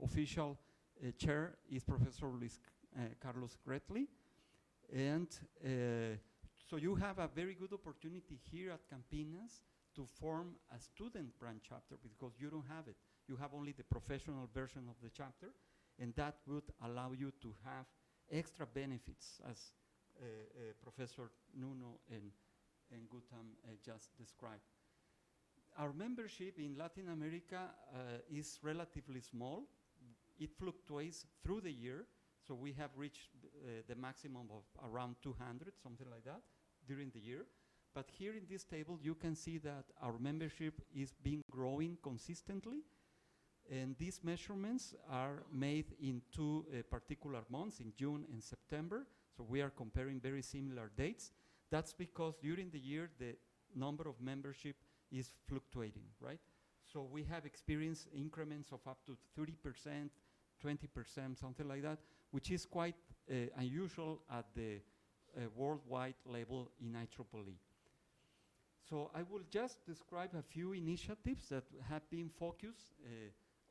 S3: official chair is Professor Carlos Gretley. And so you have a very good opportunity here at Campinas to form a student branch chapter, because you don't have it. You have only the professional version of the chapter, and that would allow you to have extra benefits, as Professor Nuno and Goutam just described. our membership in Latin America is relatively small. It fluctuates through the year, so we have reached the maximum of around 200, something like that, during the year. But here in this table, you can see that our membership is being growing consistently, and these measurements are made in two particular months, in June and September, so we are comparing very similar dates. That's because during the year, the number of membership is fluctuating, right? So we have experienced increments of up to 30%, 20%, something like that, which is quite unusual at the worldwide level in IEEE. So I will just describe a few initiatives that have been focused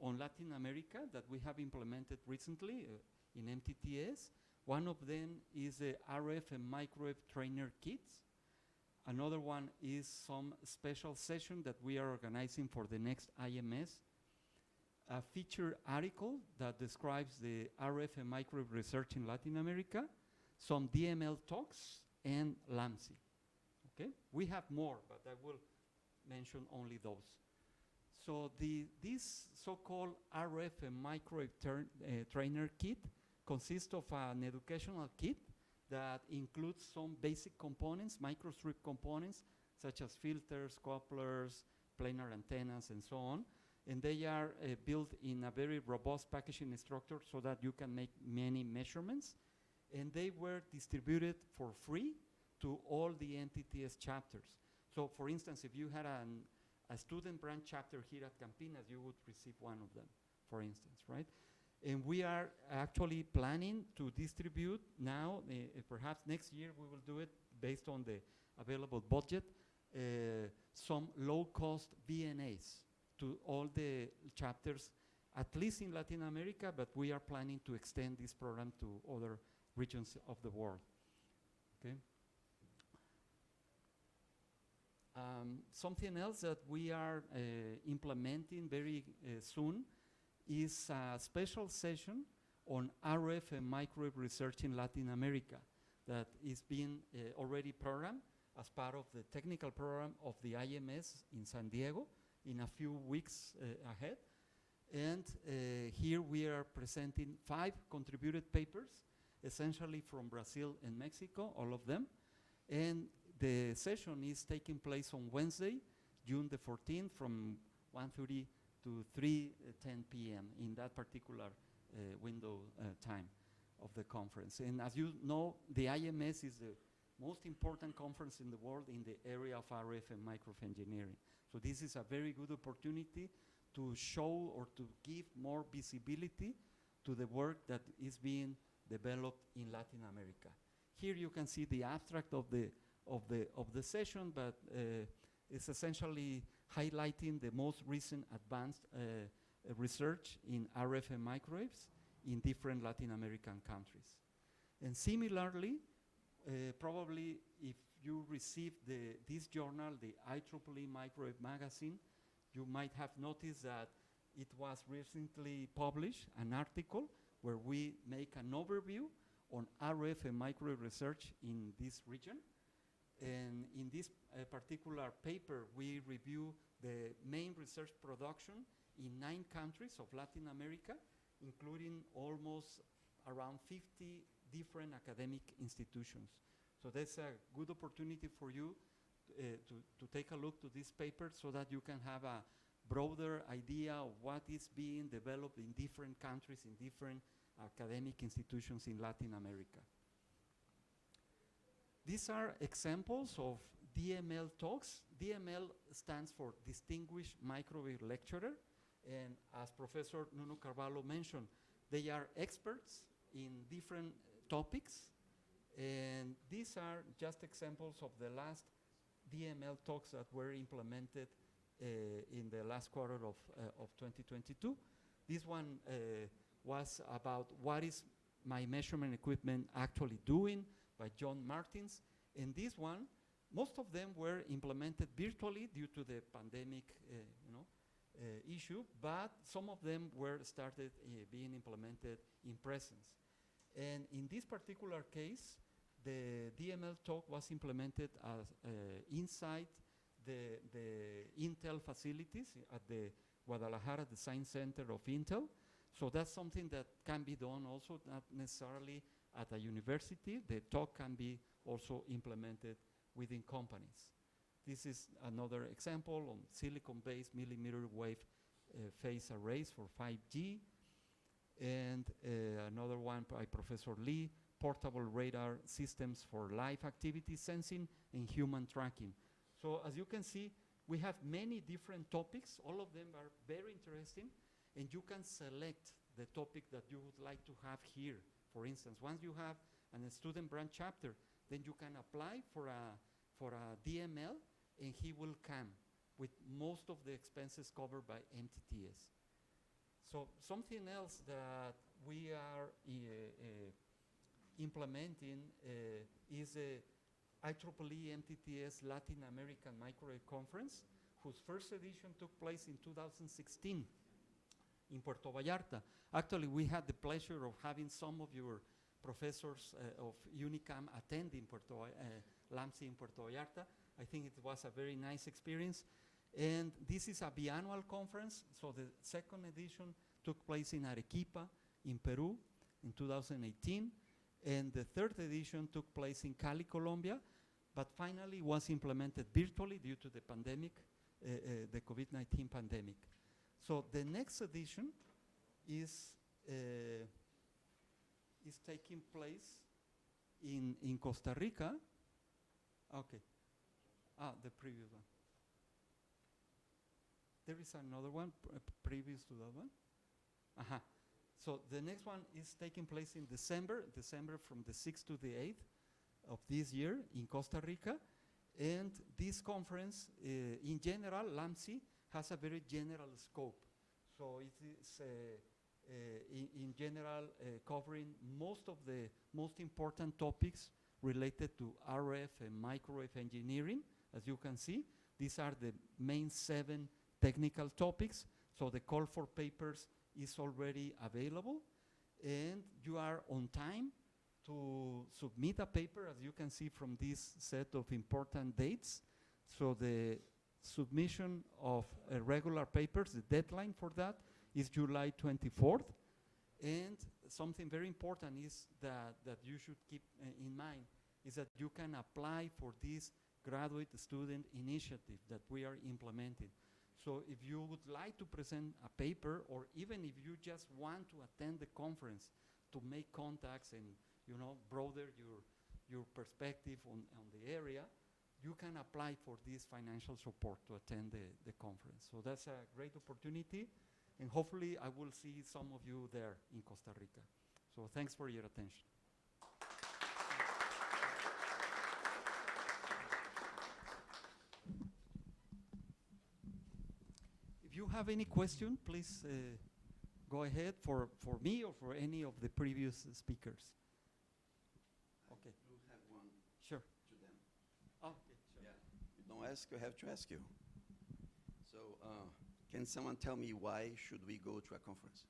S3: on Latin America that we have implemented recently in MTT-S. One of them is the RF and microwave trainer kits. Another one is some special session that we are organizing for the next IMS. A featured article that describes the RF and microwave research in Latin America, some DML talks, and LAMSI. Okay? We have more, but I will mention only those. So this so-called RF and microwave trainer kit consists of an educational kit that includes some basic components, microstrip components, such as filters, couplers, planar antennas, and so on. And they are built in a very robust packaging structure so that you can make many measurements. And they were distributed for free to all the MTT-S chapters. So for instance, if you had a student branch chapter here at Campinas, you would receive one of them, for instance, right? And we are actually planning to distribute now, perhaps next year we will do it based on the available budget, some low-cost VNAs to all the chapters, at least in Latin America, but we are planning to extend this program to other regions of the world. Okay. Something else that we are implementing very soon is a special session on RF and microwave research in Latin America that is being already programmed as part of the technical program of the IMS in San Diego in a few weeks ahead. And here we are presenting 5 contributed papers, essentially from Brazil and Mexico, all of them. And the session is taking place on Wednesday, June the 14th, from 1:30 to 3:10 p.m. in that particular window time of the conference. And as you know, the IMS is the most important conference in the world in the area of RF and microwave engineering. So this is a very good opportunity to show or to give more visibility to the work that is being developed in Latin America. Here you can see the abstract of the session, but it's essentially highlighting the most recent advanced research in RF and microwaves in different Latin American countries. And similarly, probably if you received this journal, the IEEE Microwave Magazine, you might have noticed that it was recently published, an article where we make an overview on RF and microwave research in this region. And in this particular paper, we review the main research production in 9 countries of Latin America, including almost around 50 different academic institutions. So that's a good opportunity for you to take a look to this paper so that you can have a broader idea of what is being developed in different countries, in different academic institutions in Latin America. These are examples of DML talks. DML stands for Distinguished Microwave Lecturer, and as Professor Nuno Carvalho mentioned, they are experts in different topics, and these are just examples of the last DML talks that were implemented in the last quarter of 2022. This one was about what is my measurement equipment actually doing by John Martins, and this one, most of them were implemented virtually due to the pandemic issue, but some of them were started being implemented in presence. And in this particular case, the DML talk was implemented as inside the Intel facilities at the Guadalajara Design Center of Intel. So that's something that can be done also, not necessarily at a university. The talk can be also implemented within companies. This is another example on silicon-based millimeter wave phase arrays for 5G. And another one by Professor Lee, portable radar systems for live activity sensing and human tracking. So as you can see, we have many different topics. All of them are very interesting, and you can select the topic that you would like to have here. For instance, once you have a student branch chapter, then you can apply for a DML, and he will come with most of the expenses covered by MTT-S. So something else that we are implementing is a IEEE MTT-S Latin American Microwave Conference, whose first edition took place in 2016 in Puerto Vallarta. Actually, we had the pleasure of having some of your professors of Unicamp attending LAMSI in Puerto Vallarta. I think it was a very nice experience. And this is a biannual conference, so the second edition took place in Arequipa, in Peru, in 2018, and the third edition took place in Cali, Colombia, but finally was implemented virtually due to the pandemic, the COVID-19 pandemic. So the next edition is taking place in Costa Rica. Okay. The previous one. There is another one previous to that one. So the next one is taking place in December from the 6th to the 8th of this year in Costa Rica. And this conference, in general, LAMSI has a very general scope. So it is, in general, covering most of the most important topics related to RF and microwave engineering. As you can see, these are the main 7 technical topics. So the call for papers is already available, and you are on time to submit a paper, as you can see from this set of important dates. So the submission of regular papers, the deadline for that is July 24th. And something very important is that you should keep in mind is that you can apply for this graduate student initiative that we are implementing. So if you would like to present a paper, or even if you just want to attend the conference to make contacts and broaden your perspective on the area, you can apply for this financial support to attend the conference. So that's a great opportunity, and hopefully I will see some of you there in Costa Rica. So thanks for your attention. If you have any question, please go ahead for me or for any of the previous speakers. Okay.
S2: I do have one
S3: Sure.
S2: to them.
S3: Oh, okay, sure.
S2: Yeah. You don't ask, I have to ask you. So, can someone tell me why should we go to a conference?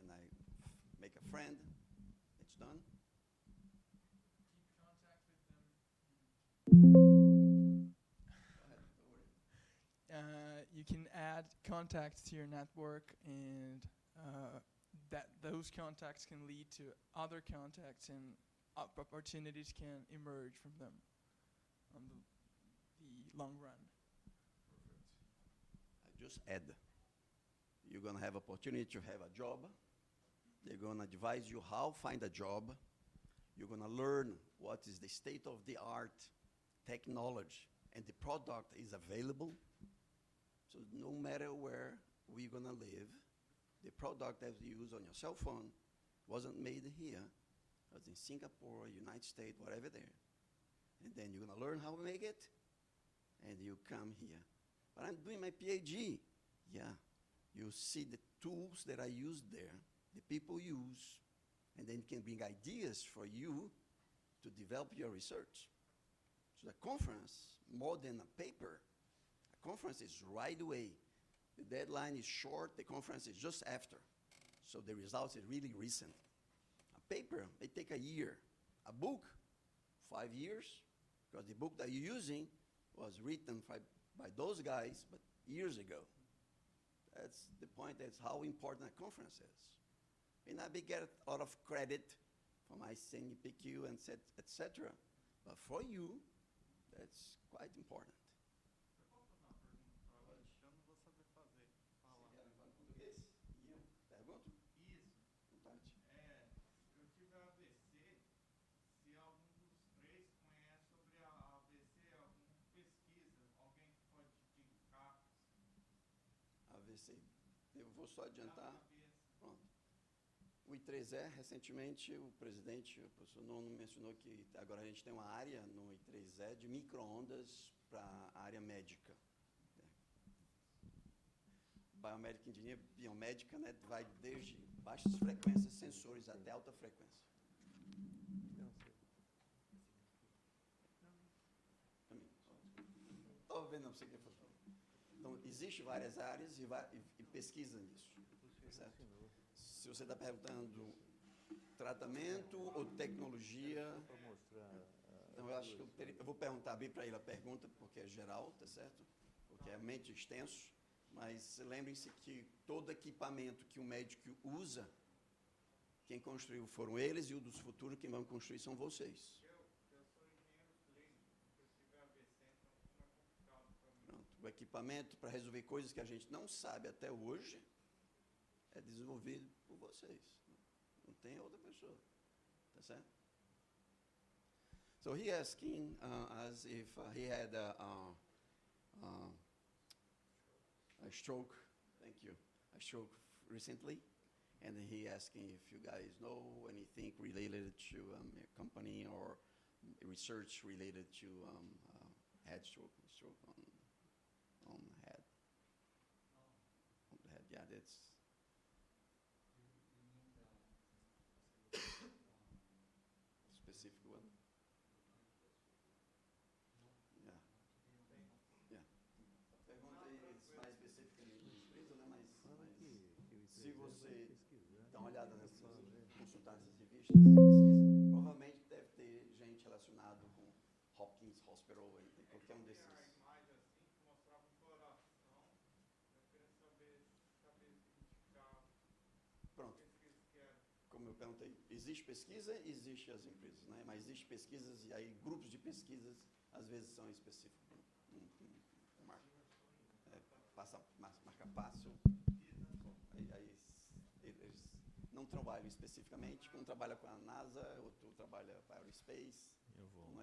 S2: And I make a friend, it's done.
S6: Keep contact with them.
S2: Go ahead, don't worry.
S6: You can add contacts to your network, and those contacts can lead to other contacts, and opportunities can emerge from them on the long run.
S2: I just add. You're going to have opportunity to have a job. They're going to advise you how to find a job. You're going to learn what is the state-of-the-art technology, and the product is available. So no matter where we're going to live, the product that you use on your cell phone wasn't made here. It was in Singapore, United States, whatever there. And then you're going to learn how to make it, and you come here. But I'm doing my PhD. Yeah, you see the tools that I use there, the people use, and then you can bring ideas for you to develop your research. So the conference, more than a paper, a conference is right away. The deadline is short, the conference is just after. So the results is really recent. A paper may take a year. A book, 5 years, because the book that you're using was written by those guys, but years ago. That's the point, that's how important a conference is. And I get a lot of credit for my CNPq and etc. But for you, that's quite important. Eu vou só adiantar. Pronto. O I3E, recentemente, o presidente, o professor Nuno, mencionou que agora a gente tem uma área no I3E de microondas para a área médica. Biomédica Engineer, biomédica, né, vai desde baixas frequências, sensores, até alta frequência. Estou vendo, não sei o que foi. Então, existem várias áreas e pesquisa nisso. Certo? Se você está perguntando tratamento ou tecnologia, então eu acho que eu vou abrir para ele a pergunta, porque é geral, tá certo? Porque é mente extenso, mas lembrem-se que todo equipamento que o médico usa, quem construiu foram eles, e o dos futuros, quem vão construir são vocês. O equipamento para resolver coisas que a gente não sabe até hoje é desenvolvido por vocês. Não tem outra pessoa. Tá certo? So he asking as if he had a stroke, thank you, a stroke recently, and he asking if you guys know anything related to a company or research related to head stroke on the head. On the head, yeah, that's. Specific one? Yeah. Yeah. Pergunta aí mais específica de empresa, né? Mas se você dá uma olhada nessas, consultar essas revistas, pesquisa, provavelmente deve ter gente relacionada com Hopkins Hospital, em qualquer um desses. Como eu perguntei, existe pesquisa e existe as empresas, né? Mas existe pesquisas e aí grupos de pesquisas às vezes são específicos. Marca passo. Aí eles não trabalham especificamente. Um trabalha com a NASA, outro trabalha para aerospace.
S5: Eu vou.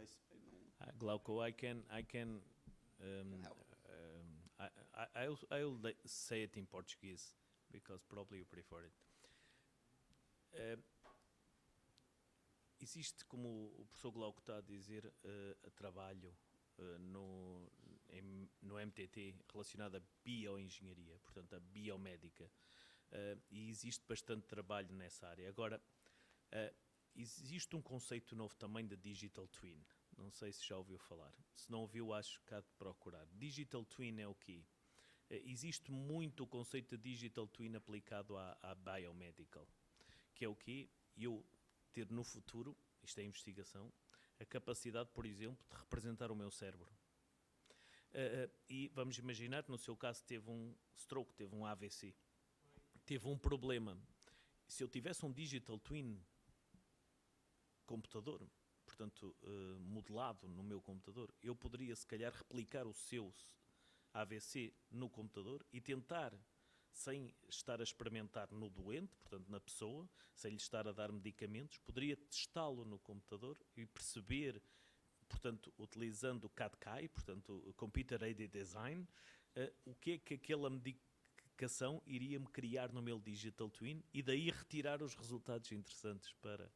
S2: Glauco,
S5: I can I'll say it in Portuguese because probably you prefer it. Existe, como o professor Glauco está a dizer, trabalho no MTT relacionado a bioengenharia, portanto a biomédica, e existe bastante trabalho nessa área. Agora, existe um conceito novo também de Digital Twin, não sei se já ouviu falar. Se não ouviu, acho que há de procurar. Digital Twin é o quê? Existe muito o conceito de Digital Twin aplicado à biomedical, que é o quê? Eu ter no futuro, isto é investigação, a capacidade, por exemplo, de representar o meu cérebro. E vamos imaginar que no seu caso teve um stroke, teve um AVC, teve um problema. Se eu tivesse um Digital Twin computador, portanto, modelado no meu computador, eu poderia, se calhar, replicar o seu AVC no computador e tentar, sem estar a experimentar no doente, portanto na pessoa, sem lhe estar a dar medicamentos, poderia testá-lo no computador e perceber, portanto, utilizando o CAD-CAM, portanto, o Computer Aided Design, o que é que aquela medicação iria-me criar no meu Digital Twin e daí retirar os resultados interessantes para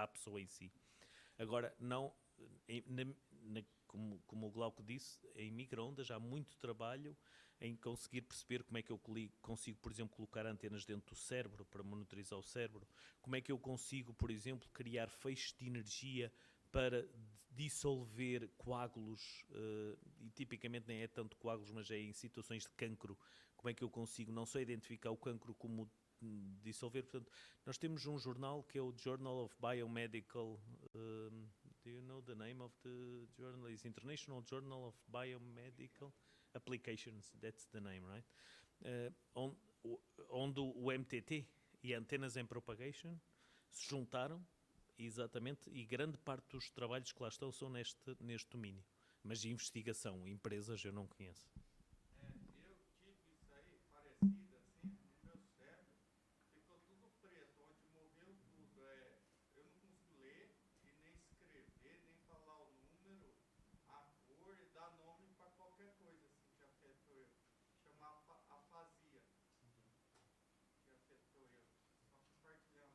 S5: a pessoa em si. Agora, não, como o Glauco disse, em microondas há muito trabalho em conseguir perceber como é que eu consigo, por exemplo, colocar antenas dentro do cérebro para monitorizar o cérebro, como é que eu consigo, por exemplo, criar feixes de energia para dissolver coágulos, e tipicamente nem é tanto coágulos, mas é em situações de cancro, como é que eu consigo não só identificar o cancro como dissolver. Portanto, nós temos um jornal que é o Journal of Biomedical Do you know the name of the journal? It's International Journal of Biomedical Applications. That's the name, right? Onde o MTT e Antenas em Propagation se juntaram, exatamente, e grande parte dos trabalhos que lá estão são neste domínio. Mas de investigação, empresas eu não conheço.
S7: Eu tive isso aí, parecido assim, no meu cérebro, ficou tudo preto, onde morreu tudo. Eu não consigo ler e nem escrever, nem falar o número, a cor e dar nome para qualquer coisa assim que afetou eu. Chama afasia, que afetou eu. Só compartilhando.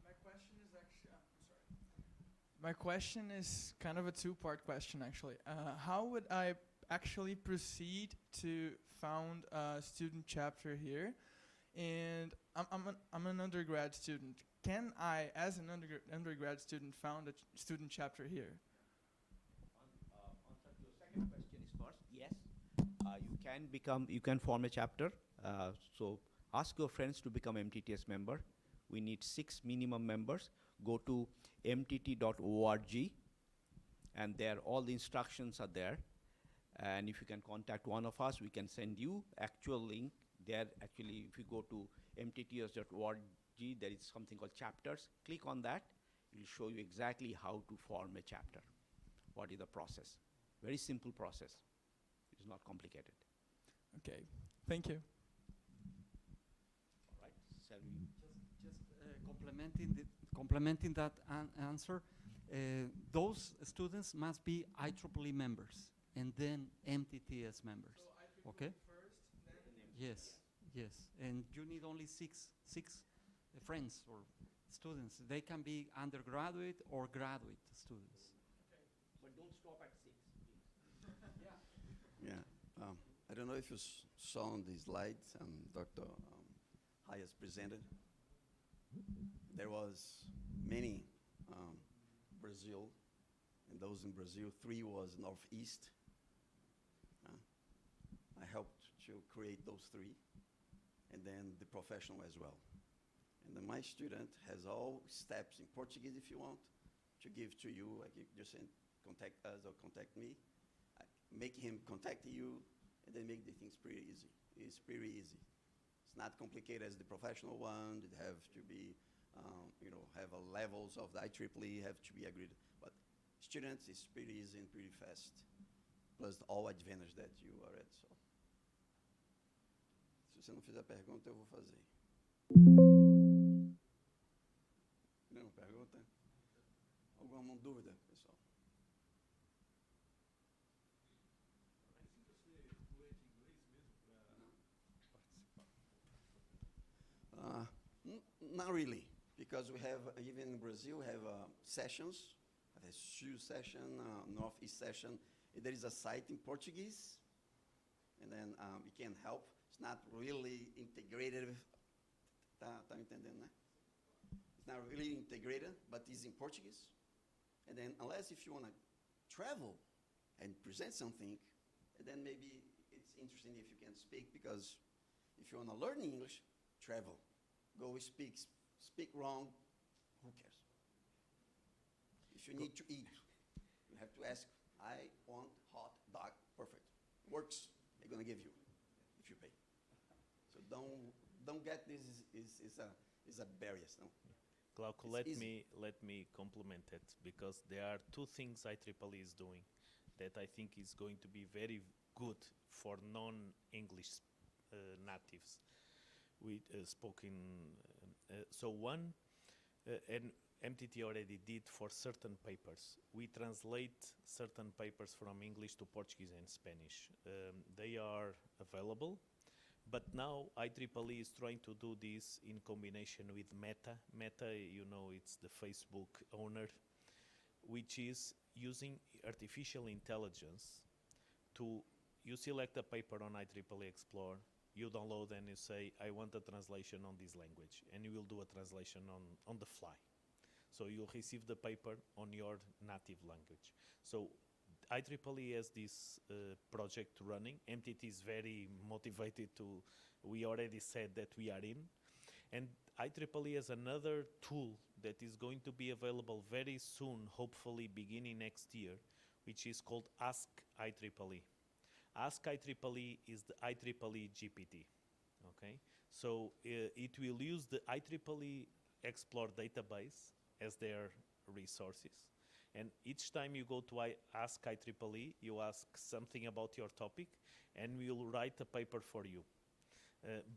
S6: My question is actually, I'm sorry. My question is kind of a two-part question, actually. How would I actually proceed to found a student chapter here? And I'm an undergrad student. Can I, as an undergrad student, found a student chapter here?
S4: Answer to your second question is first, yes. You can form a chapter. So ask your friends to become MTT-S member. We need 6 minimum members. Go to mtt.org, and there all the instructions are there. And if you can contact one of us, we can send you actual link. There actually, if you go to mtts.org, there is something called chapters. Click on that. It will show you exactly how to form a chapter. What is the process? Very simple process. It's not complicated.
S6: Okay, thank you.
S4: All right. Shall we?
S3: Just complementing that answer, those students must be IEEE members and then MTT-S members.
S6: So
S3: Okay?
S6: first, then
S3: Yes, yes. And you need only six friends or students. They can be undergraduate or graduate students.
S4: But don't stop at 6.
S2: Yeah. I don't know if you saw on the slides Dr. Hayes presented. There was many Brazil, and those in Brazil, 3 was Northeast. I helped to create those 3, and then the professional as well. And then my student has all steps in Portuguese if you want to give to you. Like you just contact us or contact me. Make him contact you, and then make the things pretty easy. It's pretty easy. It's not complicated as the professional one. It have to be, have a levels of the IEEE have to be agreed. But students is pretty easy and pretty fast. Plus all advantage that you already saw. Se você não fizer pergunta, eu vou fazer. Nenhuma pergunta? Alguma dúvida, pessoal? Not really, because we have, even in Brazil, we have sessions. There's Sul session, Northeast session. There is a site in Portuguese, and then you can help. It's not really integrated. Tá entendendo, né? It's not really integrated, but it's in Portuguese. And then, unless if you want to travel and present something, then maybe it's interesting if you can speak, because if you want to learn English, travel. Go speak wrong, who cares? If you need to eat, you have to ask, I want hot dog, perfect. Works, they're gonna give you, if you pay. So don't get this is a barrier, no?
S5: Glauco, let me complement it, because there are 2 things IEEE is doing that I think is going to be very good for non-English natives. We spoken. So one, and MTT already did for certain papers. We translate certain papers from English to Portuguese and Spanish. They are available, but now IEEE is trying to do this in combination with Meta. Meta, it's the Facebook owner, which is using artificial intelligence to, you select a paper on IEEE Explore, you download and you say, I want a translation on this language, and you will do a translation on the fly. So you'll receive the paper on your native language. So IEEE has this project running. MTT is very motivated to, we already said that we are in, and IEEE has another tool that is going to be available very soon, hopefully beginning next year, which is called Ask IEEE. Ask IEEE is the IEEE GPT, okay? So it will use the IEEE Explore database as their resources. And each time you go to Ask IEEE, you ask something about your topic, and we'll write a paper for you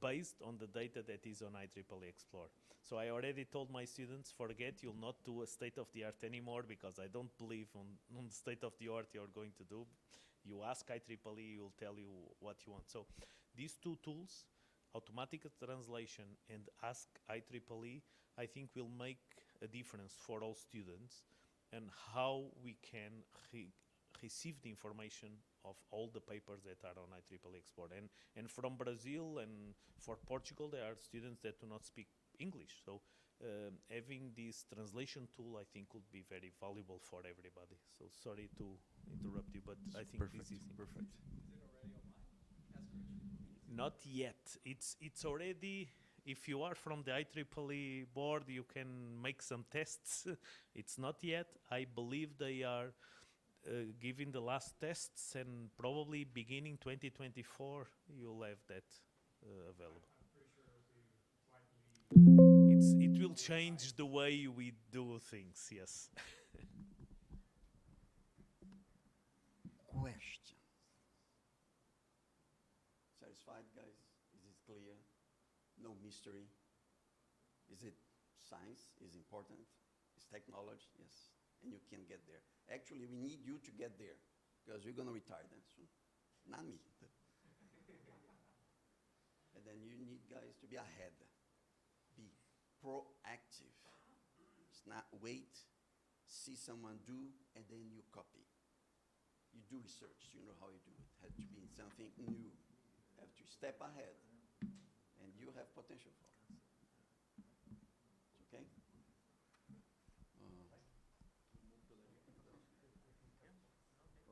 S5: based on the data that is on IEEE Explore. So I already told my students, forget, you'll not do a state-of-the-art anymore, because I don't believe on the state-of-the-art you're going to do. You ask IEEE, you'll tell you what you want. So these two tools, automatic translation and Ask IEEE, I think will make a difference for all students and how we can receive the information of all the papers that are on IEEE Export. And from Brazil and for Portugal, there are students that do not speak English. So having this translation tool, I think, would be very valuable for everybody. So sorry to interrupt you, but I think
S2: Perfect,
S5: this is
S2: perfect.
S5: not yet. It's already, if you are from the IEEE board, you can make some tests. It's not yet. I believe they are giving the last tests, and probably beginning 2024, you'll have that available. It will change the way we do things, yes.
S2: Question. Satisfied, guys? Is it clear? No mystery? Is it science? Is important? Is technology? Yes. And you can get there. Actually, we need you to get there, because we're going to retire then soon. Not me. And then you need guys to be ahead. Be proactive. It's not wait, see someone do, and then you copy. You do research, you know how you do it. Has to be something new. Have to step ahead, and you have potential for it. Okay?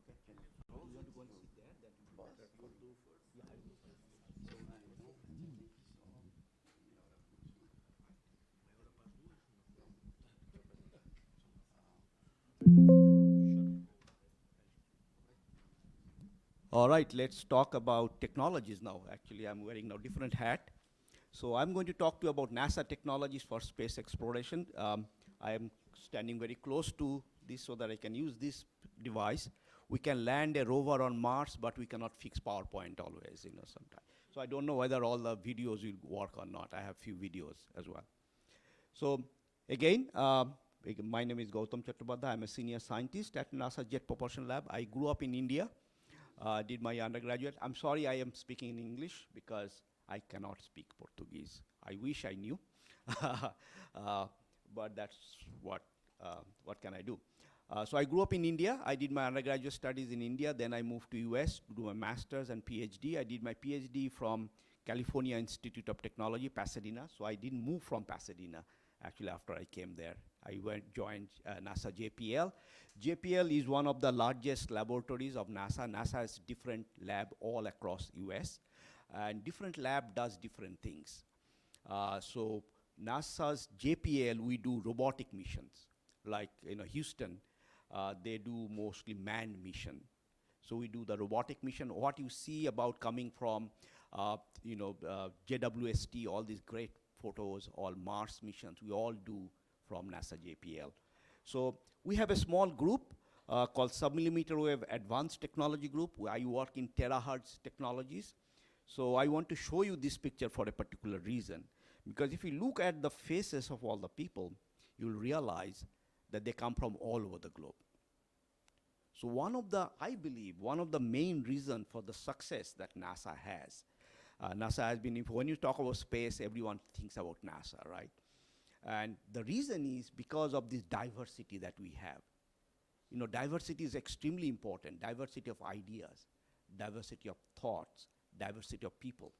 S2: Okay, can you close it? Boss?
S4: All right, let's talk about technologies now. Actually, I'm wearing now different hat. So I'm going to talk to you about NASA technologies for space exploration. I am standing very close to this so that I can use this device. We can land a rover on Mars, but we cannot fix PowerPoint always, sometimes. So I don't know whether all the videos will work or not. I have few videos as well. So again, my name is Goutam Chattopadhyay. I'm a senior scientist at NASA Jet Propulsion Lab. I grew up in India. Did my undergraduate. I'm sorry I am speaking in English because I cannot speak Portuguese. I wish I knew, but that's what can I do? So I grew up in India. I did my undergraduate studies in India. Then I moved to US to do my master's and PhD. I did my PhD from California Institute of Technology, Pasadena. So I didn't move from Pasadena, actually, after I came there. I joined NASA JPL. JPL is one of the largest laboratories of NASA. NASA has different lab all across US, and different lab does different things. So NASA's JPL, we do robotic missions. Like Houston, they do mostly manned mission. So we do the robotic mission. What you see about coming from JWST, all these great photos, all Mars missions, we all do from NASA JPL. So we have a small group called Submillimeter Wave Advanced Technology Group, where I work in terahertz technologies. So I want to show you this picture for a particular reason. Because if you look at the faces of all the people, you'll realize that they come from all over the globe. So I believe, one of the main reasons for the success that NASA has, NASA has been, when you talk about space, everyone thinks about NASA, right? And the reason is because of this diversity that we have. Diversity is extremely important. Diversity of ideas, diversity of thoughts, diversity of people.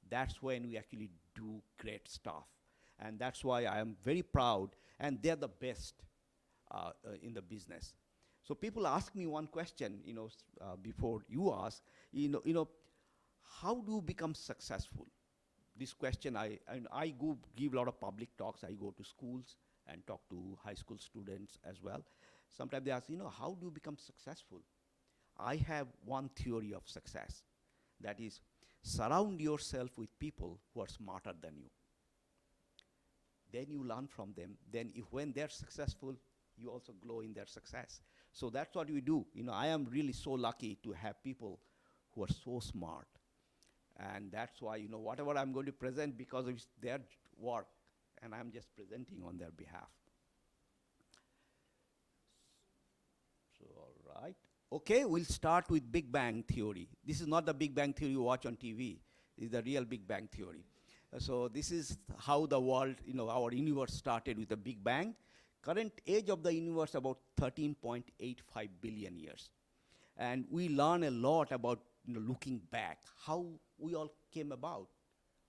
S4: That's when we actually do great stuff. And that's why I am very proud, and they're the best in the business. So people ask me one question, before you ask, how do you become successful? this question, I go give a lot of public talks. I go to schools and talk to high school students as well. Sometimes they ask, how do you become successful? I have one theory of success. That is, surround yourself with people who are smarter than you. Then you learn from them. Then when they're successful, you also glow in their success. So that's what we do. I am really so lucky to have people who are so smart. And that's why, whatever I'm going to present because of their work, and I'm just presenting on their behalf. So, all right. Okay, we'll start with Big Bang Theory. This is not the Big Bang Theory you watch on TV. This is the real Big Bang Theory. So this is how the world, our universe started with a Big Bang. Current age of the universe about 13.85 billion years. And we learn a lot about looking back, how we all came about,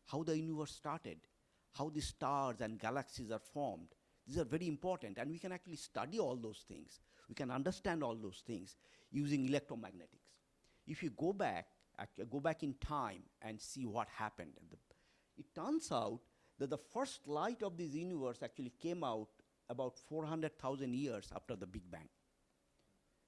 S4: how the universe started, how the stars and galaxies are formed. These are very important, and we can actually study all those things. We can understand all those things using electromagnetics. If you go back in time and see what happened, it turns out that the first light of this universe actually came out about 400,000 years after the Big Bang.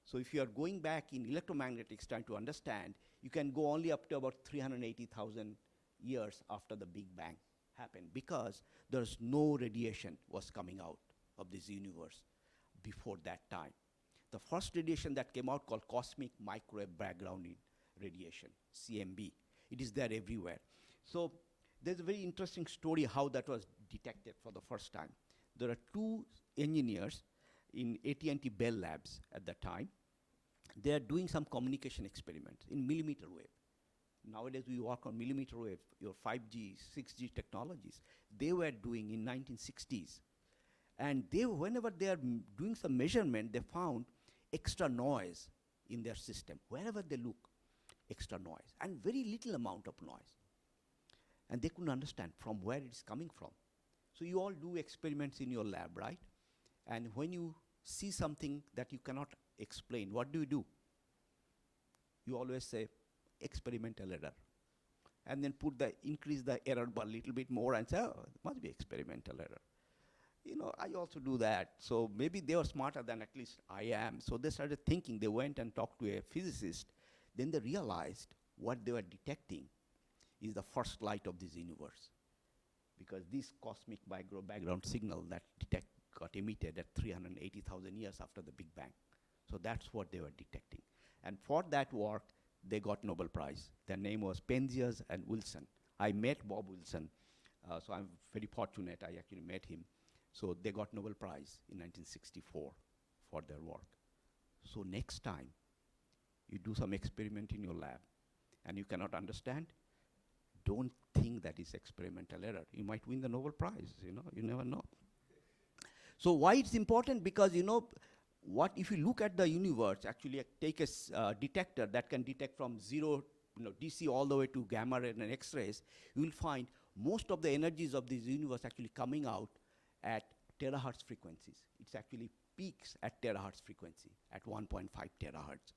S4: So if you are going back in electromagnetics trying to understand, you can go only up to about 380,000 years after the Big Bang happened, because there's no radiation was coming out of this universe before that time. The first radiation that came out called cosmic microwave background radiation, CMB. It is there everywhere. So there's a very interesting story how that was detected for the first time. There are two engineers in AT&T Bell Labs at the time. They are doing some communication experiments in millimeter wave. Nowadays we work on millimeter wave, your 5G, 6G technologies. They were doing in 1960s. And whenever they are doing some measurement, they found extra noise in their system. Wherever they look, extra noise, and very little amount of noise. And they couldn't understand from where it is coming from. So you all do experiments in your lab, right? And when you see something that you cannot explain, what do? You always say, experimental error. And then increase the error bar a little bit more and say, oh, it must be experimental error. I also do that. So maybe they were smarter than at least I am. So they started thinking. They went and talked to a physicist. Then they realized what they were detecting is the first light of this universe. Because this cosmic background signal that got emitted at 380,000 years after the Big Bang. So that's what they were detecting. And for that work, they got Nobel Prize. Their name was Penzias and Wilson. I met Bob Wilson, so I'm very fortunate I actually met him. So they got Nobel Prize in 1964 for their work. So next time you do some experiment in your lab and you cannot understand, don't think that is experimental error. You might win the Nobel Prize, you never know. So why it's important? Because what if you look at the universe, actually take a detector that can detect from zero, DC all the way to gamma ray and X-rays, you will find most of the energies of this universe actually coming out at terahertz frequencies. It's actually peaks at terahertz frequency, at 1.5 terahertz.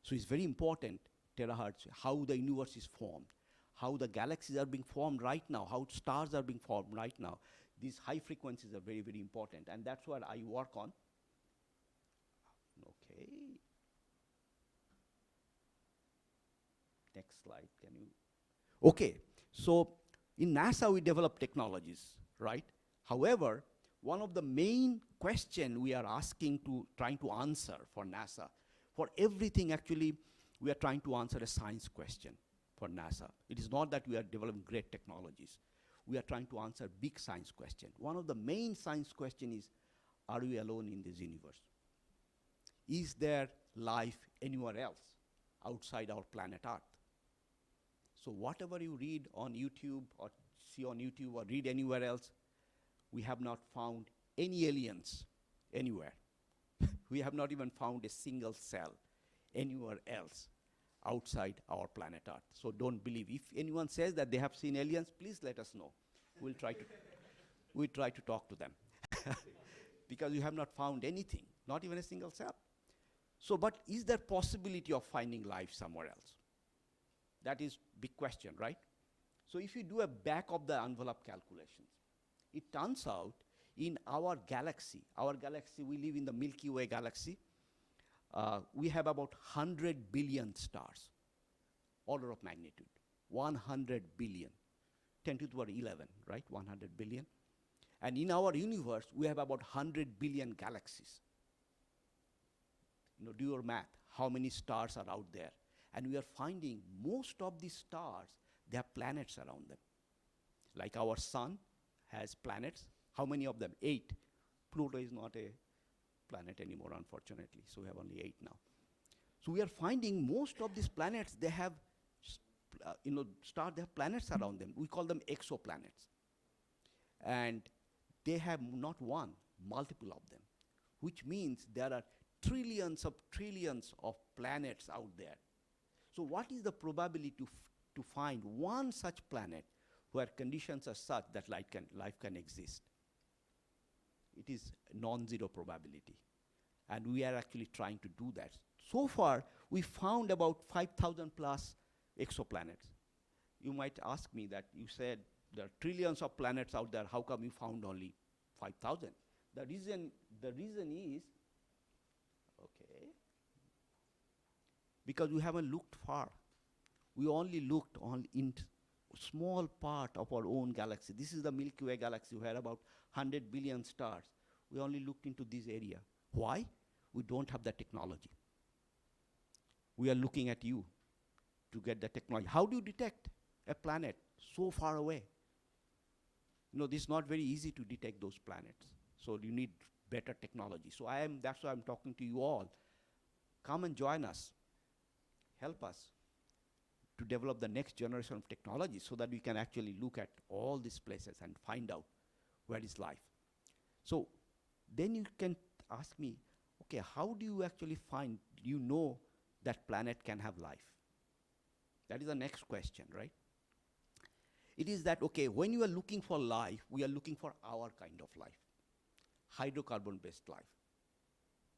S4: So it's very important, terahertz, how the universe is formed, how the galaxies are being formed right now, how stars are being formed right now. These high frequencies are very, very important, and that's what I work on. Okay. Next slide, can you? Okay, so in NASA we develop technologies, right? However, one of the main questions we are trying to answer for NASA, for everything actually, we are trying to answer a science question for NASA. It is not that we are developing great technologies. We are trying to answer big science question. One of the main science question is, are we alone in this universe? Is there life anywhere else outside our planet Earth? So whatever you read on YouTube or see on YouTube or read anywhere else, we have not found any aliens anywhere. We have not even found a single cell anywhere else outside our planet Earth. So don't believe. If anyone says that they have seen aliens, please let us know. We'll try to talk to them. Because you have not found anything, not even a single cell. So, but is there possibility of finding life somewhere else? That is big question, right? So if you do a back of the envelope calculations, it turns out in our galaxy, we live in the Milky Way galaxy, we have about 100 billion stars, order of magnitude, 100 billion, 10 to the power 11, right, 100 billion. And in our universe, we have about 100 billion galaxies. You know, do your math, how many stars are out there? And we are finding most of these stars, they have planets around them. Like our sun has planets. How many of them? 8. Pluto is not a planet anymore, unfortunately, so we have only 8 now. So we are finding most of these planets, they have, stars, they have planets around them. We call them exoplanets. And they have not one, multiple of them, which means there are trillions of planets out there. So what is the probability to find one such planet where conditions are such that life can exist? It is non-zero probability. And we are actually trying to do that. So far, we found about 5,000 plus exoplanets. You might ask me that you said there are trillions of planets out there, how come you found only 5,000? The reason is, okay, because we haven't looked far. We only looked in small part of our own galaxy. This is the Milky Way galaxy. We had about 100 billion stars. We only looked into this area. Why? We don't have the technology. We are looking at you to get the technology. How do you detect a planet so far away? You know, this is not very easy to detect those planets. So you need better technology. So that's why I'm talking to you all. Come and join us. Help us to develop the next generation of technology so that we can actually look at all these places and find out where is life. So then you can ask me, okay, how do you actually find, you know that planet can have life? That is the next question, right? It is that, okay, when you are looking for life, we are looking for our kind of life, hydrocarbon-based life.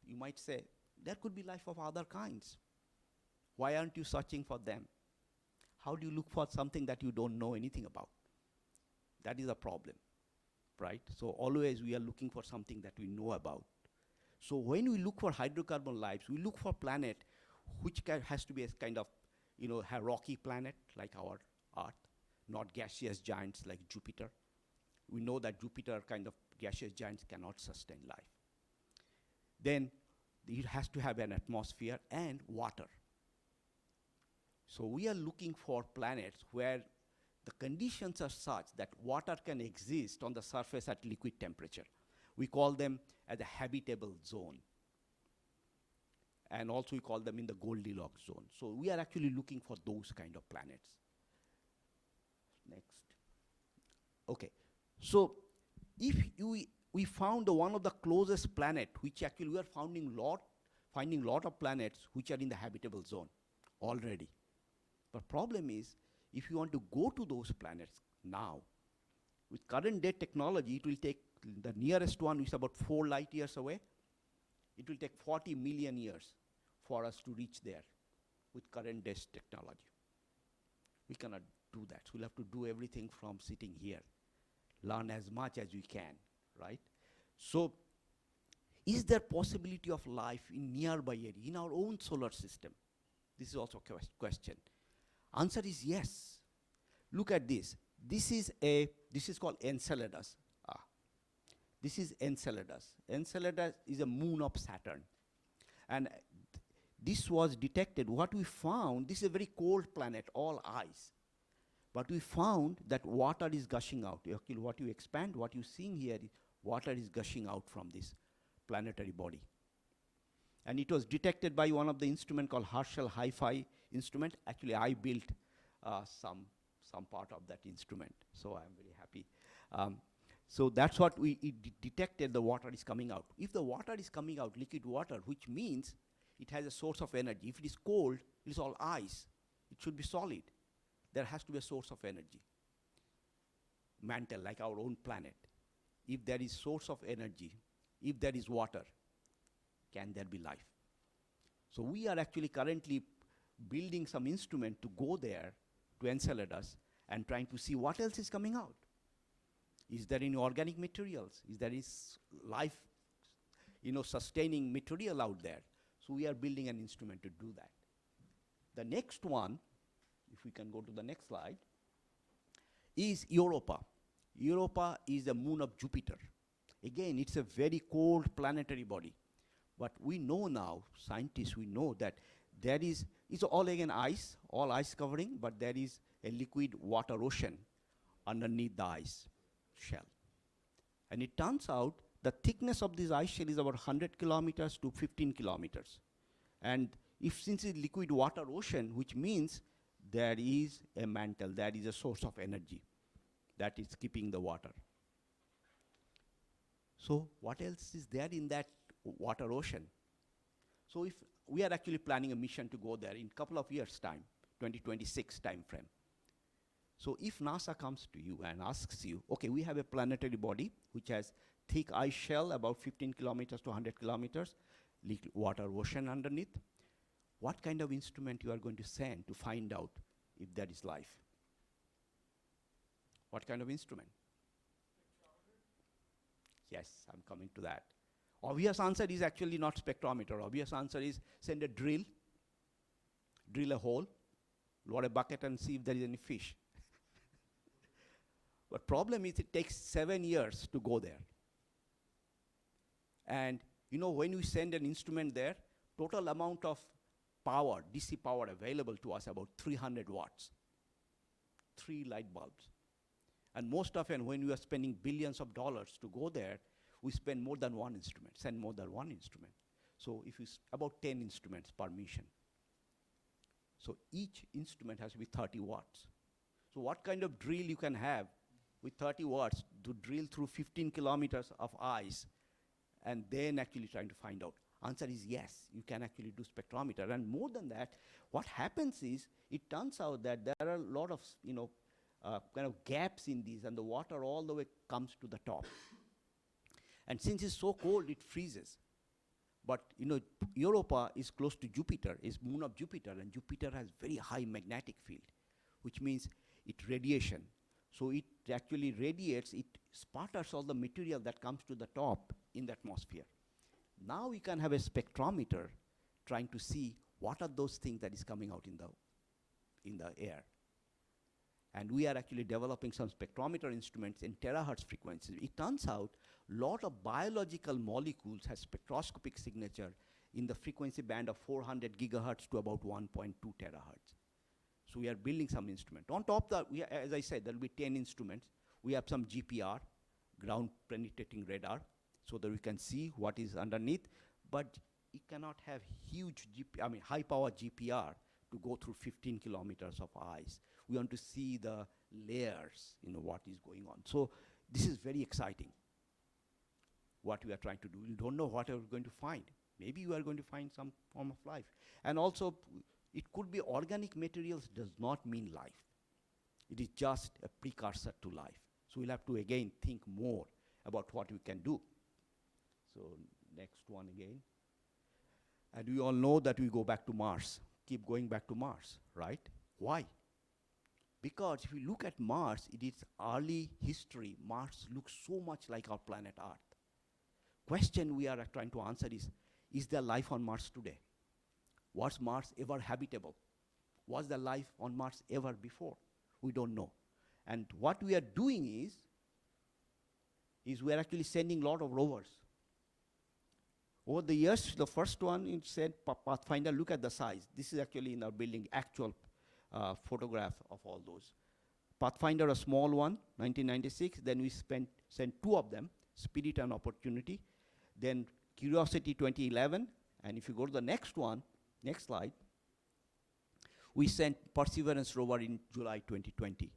S4: You might say, there could be life of other kinds. Why aren't you searching for them? How do you look for something that you don't know anything about? That is a problem, right? So always we are looking for something that we know about. So when we look for hydrocarbon lives, we look for planet which has to be a kind of, a rocky planet like our Earth, not gaseous giants like Jupiter. We know that Jupiter kind of gaseous giants cannot sustain life. Then it has to have an atmosphere and water. So we are looking for planets where the conditions are such that water can exist on the surface at liquid temperature. We call them as a habitable zone. And also we call them in the Goldilocks zone. So we are actually looking for those kind of planets. Next. Okay. So if we found one of the closest planet, which actually we are finding lot of planets which are in the habitable zone already. But problem is, if you want to go to those planets now, with current day technology, it will take the nearest one, which is about 4 light years away. It will take 40 million years for us to reach there with current day technology. We cannot do that. So we'll have to do everything from sitting here, learn as much as we can, right? So is there possibility of life in nearby area, in our own solar system? This is also a question. Answer is yes. Look at this. This is called Enceladus. This is Enceladus. Enceladus is a moon of Saturn. And this was detected. What we found, this is a very cold planet, all ice. But we found that water is gushing out. Actually, what you expand, what you're seeing here, is water is gushing out from this planetary body. And it was detected by one of the instrument called Herschel Hi-Fi instrument. Actually, I built some part of that instrument, so I'm very happy. So that's what it detected, the water is coming out. If the water is coming out, liquid water, which means it has a source of energy. If it is cold, it is all ice. It should be solid. There has to be a source of energy. Mantle, like our own planet. If there is source of energy, if there is water, can there be life? So we are actually currently building some instrument to go there to Enceladus and trying to see what else is coming out. Is there any organic materials? Is there life, sustaining material out there? So we are building an instrument to do that. The next one, if we can go to the next slide, is Europa. Europa is the moon of Jupiter. Again, it's a very cold planetary body. But we know now, scientists, we know that it's all again ice, all ice covering, but there is a liquid water ocean underneath the ice shell. And it turns out the thickness of this ice shell is about 100 kilometers to 15 kilometers. And since it's liquid water ocean, which means there is a mantle, there is a source of energy that is keeping the water. So what else is there in that water ocean? So if we are actually planning a mission to go there in a couple of years' time, 2026 time frame. So if NASA comes to you and asks you, okay, we have a planetary body which has thick ice shell, about 15 kilometers to 100 kilometers, liquid water ocean underneath, what kind of instrument you are going to send to find out if there is life? What kind of instrument? Yes, I'm coming to that. Obvious answer is actually not spectrometer. Obvious answer is send a drill a hole, load a bucket and see if there is any fish. But problem is it takes 7 years to go there. And when you send an instrument there, total amount of power, DC power available to us about 300 watts, 3 light bulbs. And most often when we are spending billions of dollars to go there, we spend more than one instrument, send more than one instrument. So if you about 10 instruments per mission. So each instrument has to be 30 watts. So what kind of drill you can have with 30 watts to drill through 15 kilometers of ice and then actually trying to find out? Answer is yes, you can actually do spectrometer. And more than that, what happens is, it turns out that there are a lot of, kind of gaps in these, and the water all the way comes to the top. And since it's so cold, it freezes. But, Europa is close to Jupiter, is moon of Jupiter, and Jupiter has very high magnetic field, which means it radiation. So it actually radiates, it sputters all the material that comes to the top in the atmosphere. Now we can have a spectrometer trying to see what are those things that is coming out in the air. And we are actually developing some spectrometer instruments in terahertz frequencies. It turns out a lot of biological molecules have spectroscopic signature in the frequency band of 400 gigahertz to about 1.2 terahertz. So we are building some instrument. On top of that, as I said, there will be 10 instruments. We have some GPR, ground penetrating radar, so that we can see what is underneath. But it cannot have high power GPR to go through 15 kilometers of ice. We want to see the layers, what is going on. So this is very exciting, what we are trying to do. You don't know what you're going to find. Maybe you are going to find some form of life. And also, it could be organic materials does not mean life. It is just a precursor to life. So we'll have to, again, think more about what we can do. So next one again. And we all know that we go back to Mars, keep going back to Mars, right? Why? Because if you look at Mars, it is early history. Mars looks so much like our planet Earth. Question we are trying to answer is there life on Mars today? Was Mars ever habitable? Was there life on Mars ever before? We don't know. And what we are doing is we are actually sending a lot of rovers. Over the years, the first one, it said, Pathfinder, look at the size. This is actually in our building, actual photograph of all those. Pathfinder, a small one, 1996. Then we sent 2 of them, Spirit and Opportunity. Then Curiosity, 2011. And if you go to the next one, next slide, we sent Perseverance rover in July 2020.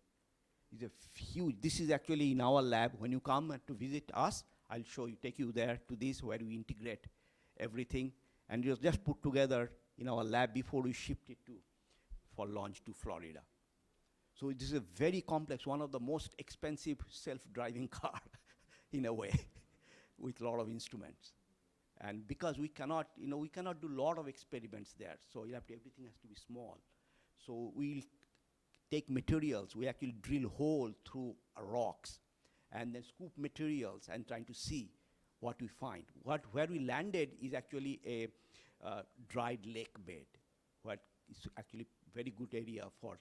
S4: It's a huge, this is actually in our lab. When you come to visit us, I'll take you there to this where we integrate everything. And it was just put together in our lab before we shipped it for launch to Florida. So this is a very complex, one of the most expensive self-driving car in a way, with a lot of instruments. And because we cannot do a lot of experiments there, so everything has to be small. So we'll take materials. We actually drill hole through rocks and then scoop materials and trying to see what we find. Where we landed is actually a dried lake bed, what is actually very good area for,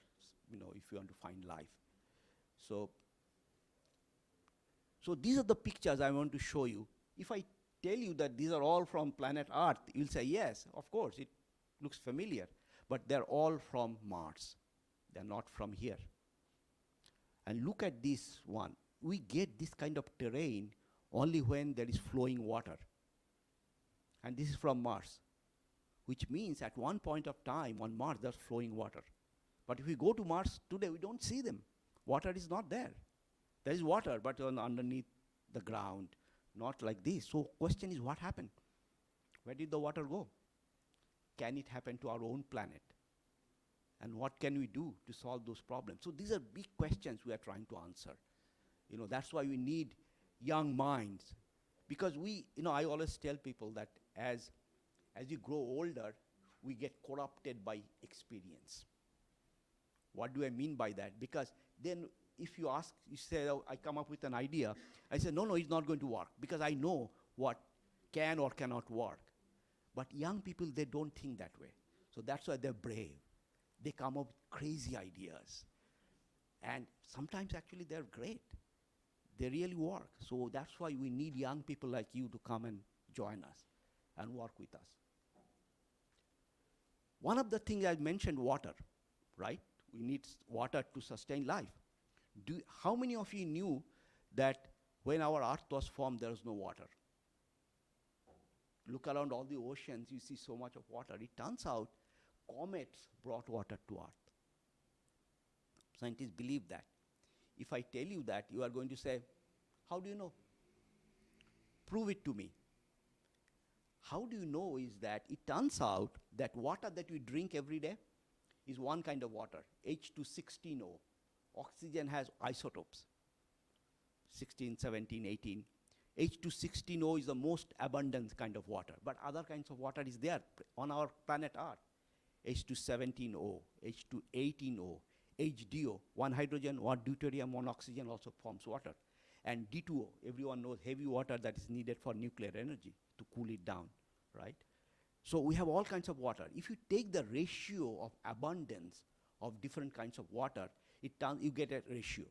S4: if you want to find life. So these are the pictures I want to show you. If I tell you that these are all from planet Earth, you'll say, yes, of course, it looks familiar, but they're all from Mars. They're not from here. And look at this one. We get this kind of terrain only when there is flowing water. And this is from Mars, which means at one point of time on Mars, there's flowing water. But if we go to Mars today, we don't see them. Water is not there. There is water, but underneath the ground, not like this. So question is, what happened? Where did the water go? Can it happen to our own planet? And what can we do to solve those problems? So these are big questions we are trying to answer. That's why we need young minds. Because I always tell people that as you grow older, we get corrupted by experience. What do I mean by that? Because then if you say, I come up with an idea, I say, no, it's not going to work, because I know what can or cannot work. But young people, they don't think that way. So that's why they're brave. They come up with crazy ideas. And sometimes actually they're great. They really work. So that's why we need young people like you to come and join us and work with us. One of the things I mentioned, water, right? We need water to sustain life. How many of you knew that when our Earth was formed, there was no water? Look around all the oceans, you see so much of water. It turns out comets brought water to Earth. Scientists believe that. If I tell you that, you are going to say, how do you know? Prove it to me. How do you know is that it turns out that water that we drink every day is one kind of water, H216O. Oxygen has isotopes, 16, 17, 18. H216O is the most abundant kind of water, but other kinds of water is there on our planet Earth. H217O, H218O, HDO, one hydrogen, one deuterium, one oxygen also forms water. And D2O, everyone knows heavy water that is needed for nuclear energy to cool it down, right? So we have all kinds of water. If you take the ratio of abundance of different kinds of water, you get a ratio.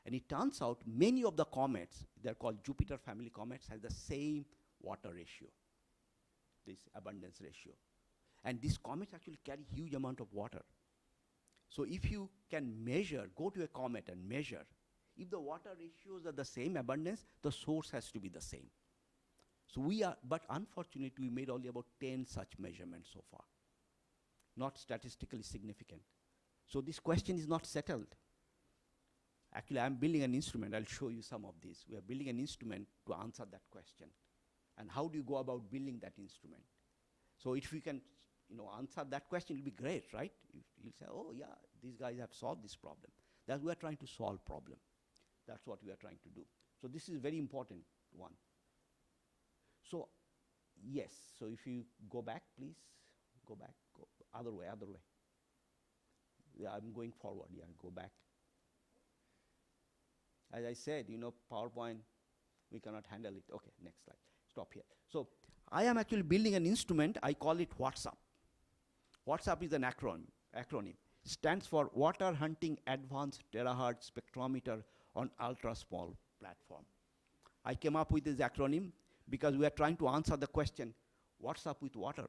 S4: And it turns out many of the comets, they're called Jupiter family comets, have the same water ratio, this abundance ratio. And these comets actually carry huge amount of water. So if you can measure, go to a comet and measure, if the water ratios are the same abundance, the source has to be the same. So but unfortunately, we made only about 10 such measurements so far. Not statistically significant. So this question is not settled. Actually, I'm building an instrument. I'll show you some of these. We are building an instrument to answer that question. And how do you go about building that instrument? So if we can answer that question, it'll be great, right? You'll say, oh yeah, these guys have solved this problem. That we are trying to solve problem. That's what we are trying to do. So this is a very important one. So yes, so if you go back, please, go back, go other way. Yeah, I'm going forward, yeah, go back. As I said, PowerPoint, we cannot handle it. Okay, next slide, stop here. So I am actually building an instrument, I call it WhatsApp. WhatsApp is an acronym. Stands for Water Hunting Advanced Terahertz Spectrometer on Ultra Small Platform. I came up with this acronym because we are trying to answer the question, what's up with water?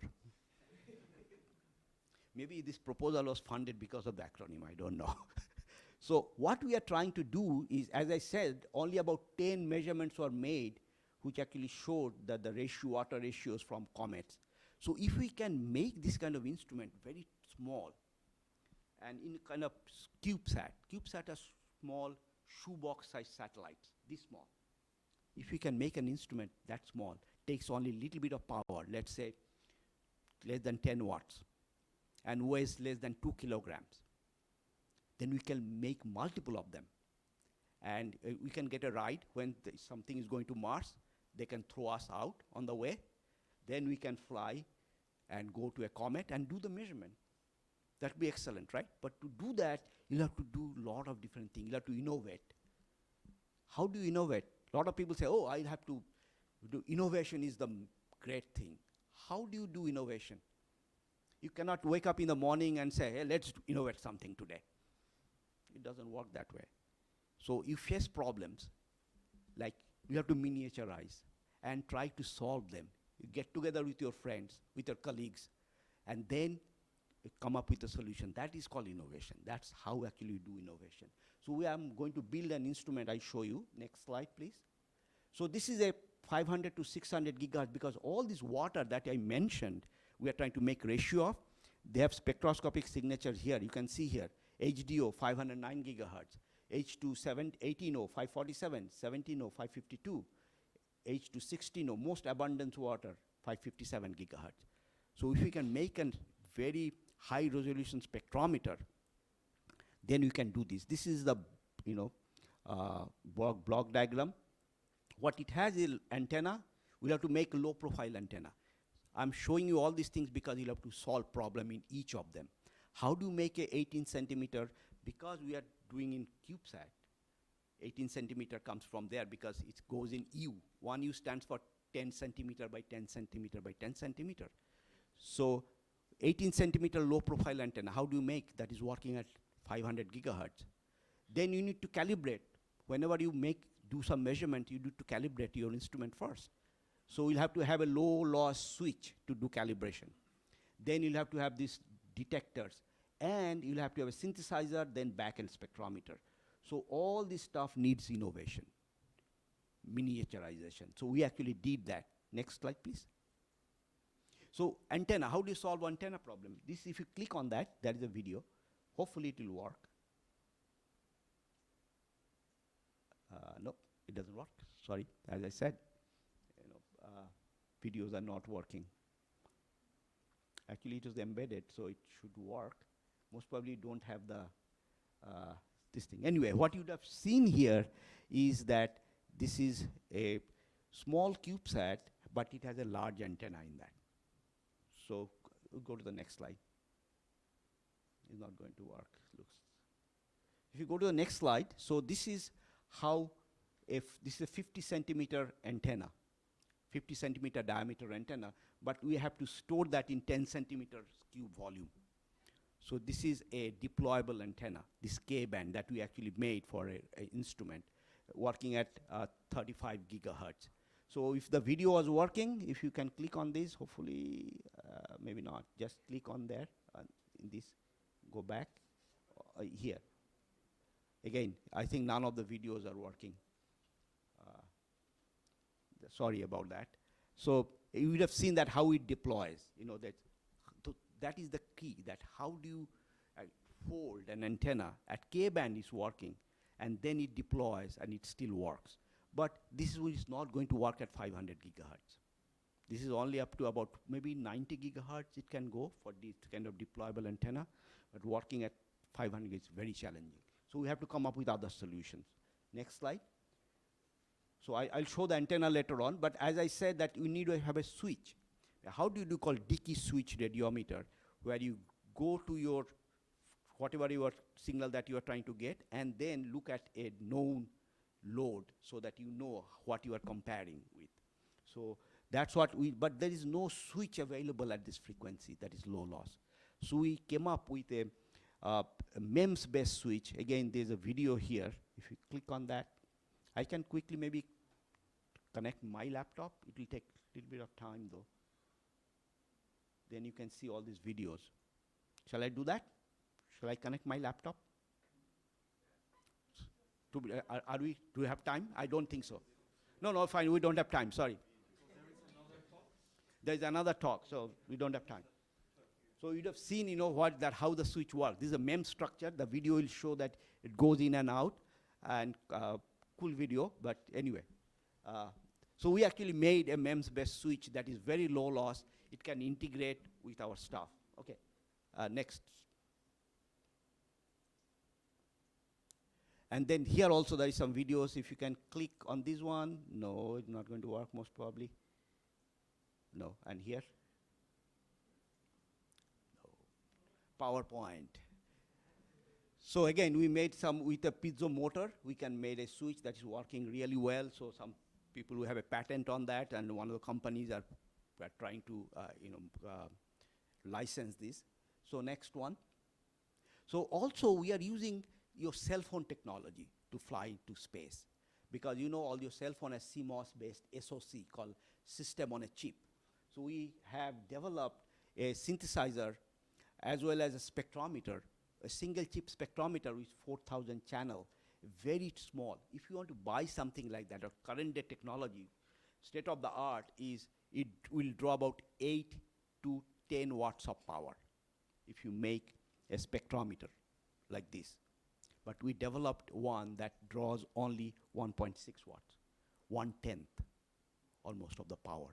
S4: Maybe this proposal was funded because of the acronym, I don't know. So what we are trying to do is, as I said, only about 10 measurements were made which actually showed that the water ratios from comets. So if we can make this kind of instrument very small, and in a kind of CubeSat are small shoebox-sized satellites, this small. If we can make an instrument that small, takes only a little bit of power, let's say less than 10 watts, and weighs less than 2 kilograms, then we can make multiple of them. And we can get a ride when something is going to Mars. They can throw us out on the way. Then we can fly and go to a comet and do the measurement. That would be excellent, right? But to do that, you'll have to do a lot of different things. You'll have to innovate. How do you innovate? A lot of people say, oh, I'll have to do innovation is the great thing. How do you do innovation? You cannot wake up in the morning and say, hey, let's innovate something today. It doesn't work that way. So you face problems, like you have to miniaturize and try to solve them. You get together with your friends, with your colleagues, and then you come up with a solution. That is called innovation. That's how actually you do innovation. So we are going to build an instrument I show you. Next slide, please. So this is a 500 to 600 gigahertz, because all this water that I mentioned, we are trying to make ratio of. They have spectroscopic signatures here. You can see here, HDO 509 gigahertz, H2 18O 547, 17O 552, H2 16O, most abundant water 557 gigahertz. So if we can make a very high resolution spectrometer, then you can do this. This is the block diagram. What it has is antenna. We'll have to make a low profile antenna. I'm showing you all these things because you'll have to solve problem in each of them. How do you make a 18 centimeter? Because we are doing in CubeSat, 18 centimeter comes from there because it goes in U. One U stands for 10 centimeter by 10 centimeter by 10 centimeter. So 18 centimeter low profile antenna, how do you make? That is working at 500 gigahertz. Then you need to calibrate. Whenever you do some measurement, you need to calibrate your instrument first. So you'll have to have a low loss switch to do calibration. Then you'll have to have these detectors. And you'll have to have a synthesizer, then back-end spectrometer. So all this stuff needs innovation, miniaturization. So we actually did that. Next slide, please. So antenna, how do you solve antenna problem? This, if you click on that, there is a video. Hopefully it will work. No, it doesn't work. Sorry, as I said, videos are not working. Actually, it was embedded, so it should work. Most probably don't have the this thing. Anyway, what you'd have seen here is that this is a small CubeSat, but it has a large antenna in that. So we'll go to the next slide. It's not going to work. Looks. If you go to the next slide, so this is how, if this is a 50 centimeter antenna, 50 centimeter diameter antenna, but we have to store that in 10 centimeters cube volume. So this is a deployable antenna, this K-band that we actually made for an instrument, working at 35 gigahertz. So if the video was working, if you can click on this, hopefully, maybe not, just click on there, in this, go back, here. Again, I think none of the videos are working. Sorry about that. So you would have seen that how it deploys, that is the key, that how do you fold an antenna at K-band is working, and then it deploys and it still works. But this is not going to work at 500 gigahertz. This is only up to about maybe 90 gigahertz it can go for this kind of deployable antenna, but working at 500 is very challenging. So we have to come up with other solutions. Next slide. So I'll show the antenna later on, but as I said that you need to have a switch. How do you do called Dickey switch radiometer, where you go to your, whatever your signal that you are trying to get, and then look at a known load so that you know what you are comparing with. So that's what but there is no switch available at this frequency that is low loss. So we came up with a MEMS-based switch. Again, there's a video here. If you click on that, I can quickly maybe connect my laptop. It will take a little bit of time though. Then you can see all these videos. Shall I do that? Shall I connect my laptop? Do we have time? I don't think so. No, fine, we don't have time, sorry. There's another talk, so we don't have time. So you'd have seen, how the switch works. This is a MEMS structure. The video will show that it goes in and out, and cool video, but anyway. So we actually made a MEMS-based switch that is very low loss. It can integrate with our stuff. Okay, next. And then here also there is some videos. If you can click on this one, no, it's not going to work most probably. No, and here? No. PowerPoint. So again, we made some with a piezo motor. We can make a switch that is working really well. So some people who have a patent on that, and one of the companies are trying to license this. So next one. So also we are using your cell phone technology to fly into space, because you know all your cell phone has CMOS-based SoC called system on a chip. So we have developed a synthesizer as well as a spectrometer, a single chip spectrometer with 4,000 channel, very small. If you want to buy something like that, or current day technology, state of the art is it will draw about 8 to 10 watts of power if you make a spectrometer like this. But we developed one that draws only 1.6 watts, 1/10 almost of the power.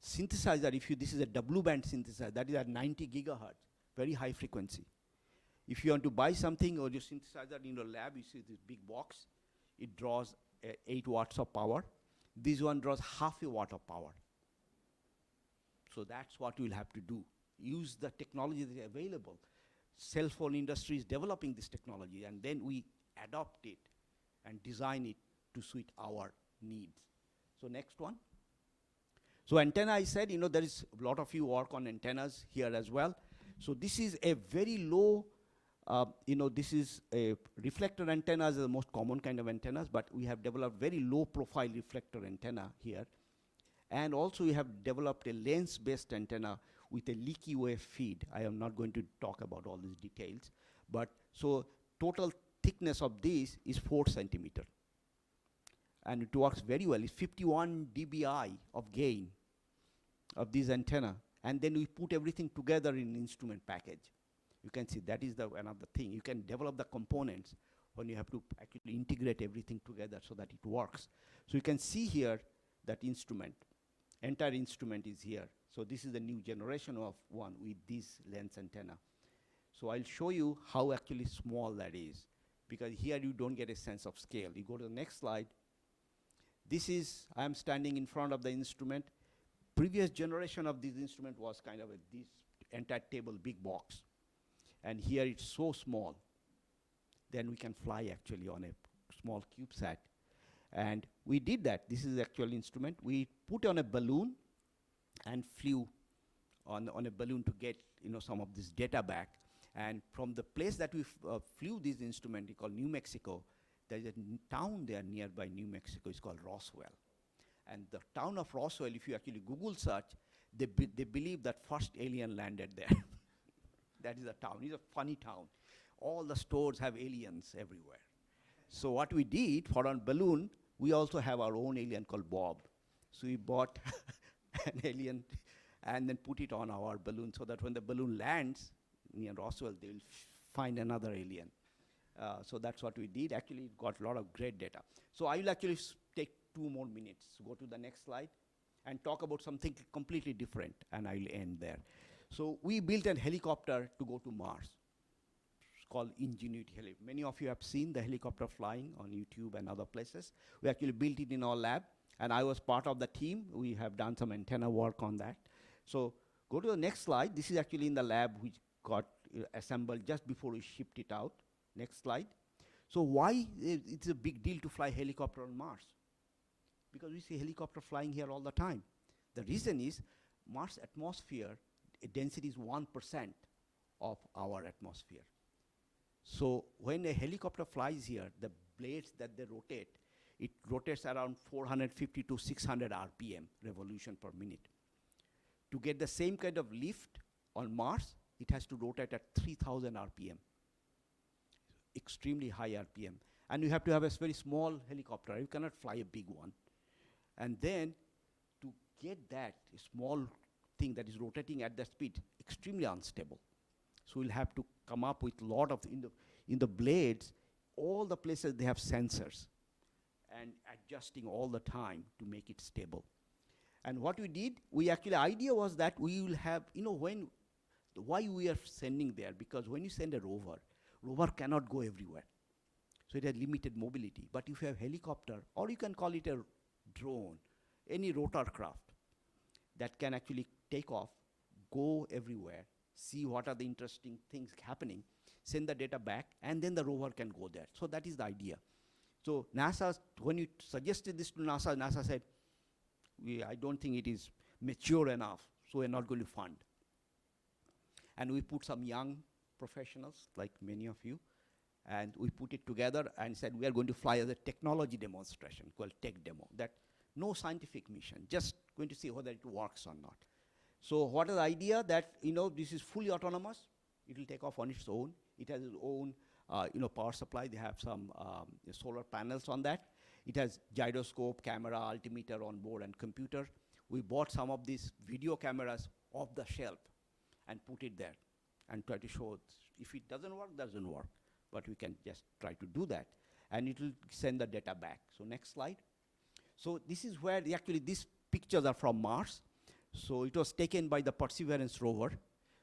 S4: Synthesizer, this is a W band synthesizer, that is at 90 gigahertz, very high frequency. If you want to buy something or your synthesizer in your lab, you see this big box, it draws 8 watts of power. This one draws half a watt of power. So that's what we'll have to do. Use the technology that is available. Cell phone industry is developing this technology, and then we adopt it and design it to suit our needs. So next one. So antenna, I said, there is a lot of you work on antennas here as well. So this is a very low, this is a reflector antennas are the most common kind of antennas, but we have developed very low profile reflector antenna here. And also we have developed a lens-based antenna with a leaky wave feed. I am not going to talk about all these details, but so total thickness of this is 4 centimeter. And it works very well. It's 51 dBi of gain of this antenna. And then we put everything together in an instrument package. You can see that is another thing. You can develop the components when you have to actually integrate everything together so that it works. So you can see here that instrument. Entire instrument is here. So this is the new generation of one with this lens antenna. So I'll show you how actually small that is, because here you don't get a sense of scale. You go to the next slide. This is, I'm standing in front of the instrument. Previous generation of this instrument was kind of this entire table, big box. And here it's so small. Then we can fly actually on a small CubeSat. And we did that. This is the actual instrument. We put on a balloon and flew on a balloon to get some of this data back. And from the place that we flew this instrument, called New Mexico, there's a town there nearby New Mexico. It's called Roswell. And the town of Roswell, if you actually Google search, they believe that first alien landed there. That is a town. It's a funny town. All the stores have aliens everywhere. So what we did for our balloon, we also have our own alien called Bob. So we bought an alien and then put it on our balloon so that when the balloon lands near Roswell, they will find another alien. So that's what we did. Actually, it got a lot of great data. So I will actually take 2 more minutes. Go to the next slide and talk about something completely different, and I will end there. So we built a helicopter to go to Mars. It's called Ingenuity Helicopter. Many of you have seen the helicopter flying on YouTube and other places. We actually built it in our lab, and I was part of the team. We have done some antenna work on that. So go to the next slide. This is actually in the lab which got assembled just before we shipped it out. Next slide. So why it's a big deal to fly helicopter on Mars? Because we see helicopter flying here all the time. The reason is Mars atmosphere density is 1% of our atmosphere. So when a helicopter flies here, the blades that they rotate, it rotates around 450 to 600 RPM, revolution per minute. To get the same kind of lift on Mars, it has to rotate at 3,000 RPM. Extremely high RPM. And you have to have a very small helicopter. You cannot fly a big one. And then to get that small thing that is rotating at that speed, extremely unstable. So we'll have to come up with a lot of, in the blades, all the places they have sensors and adjusting all the time to make it stable. And what we did, idea was that we will have, why we are sending there, because when you send a rover cannot go everywhere. So it has limited mobility. But if you have helicopter, or you can call it a drone, any rotor craft that can actually take off, go everywhere, see what are the interesting things happening, send the data back, and then the rover can go there. So that is the idea. So NASA, when you suggested this to NASA, NASA said, I don't think it is mature enough, so we're not going to fund. And we put some young professionals, like many of you, and we put it together and said, we are going to fly as a technology demonstration called Tech Demo. That no scientific mission, just going to see whether it works or not. So what is the idea? That, this is fully autonomous. It will take off on its own. It has its own, power supply. They have some solar panels on that. It has gyroscope, camera, altimeter on board, and computer. We bought some of these video cameras off the shelf and put it there and try to show if it doesn't work, doesn't work. But we can just try to do that. And it will send the data back. So next slide. So this is where actually these pictures are from Mars. So it was taken by the Perseverance rover.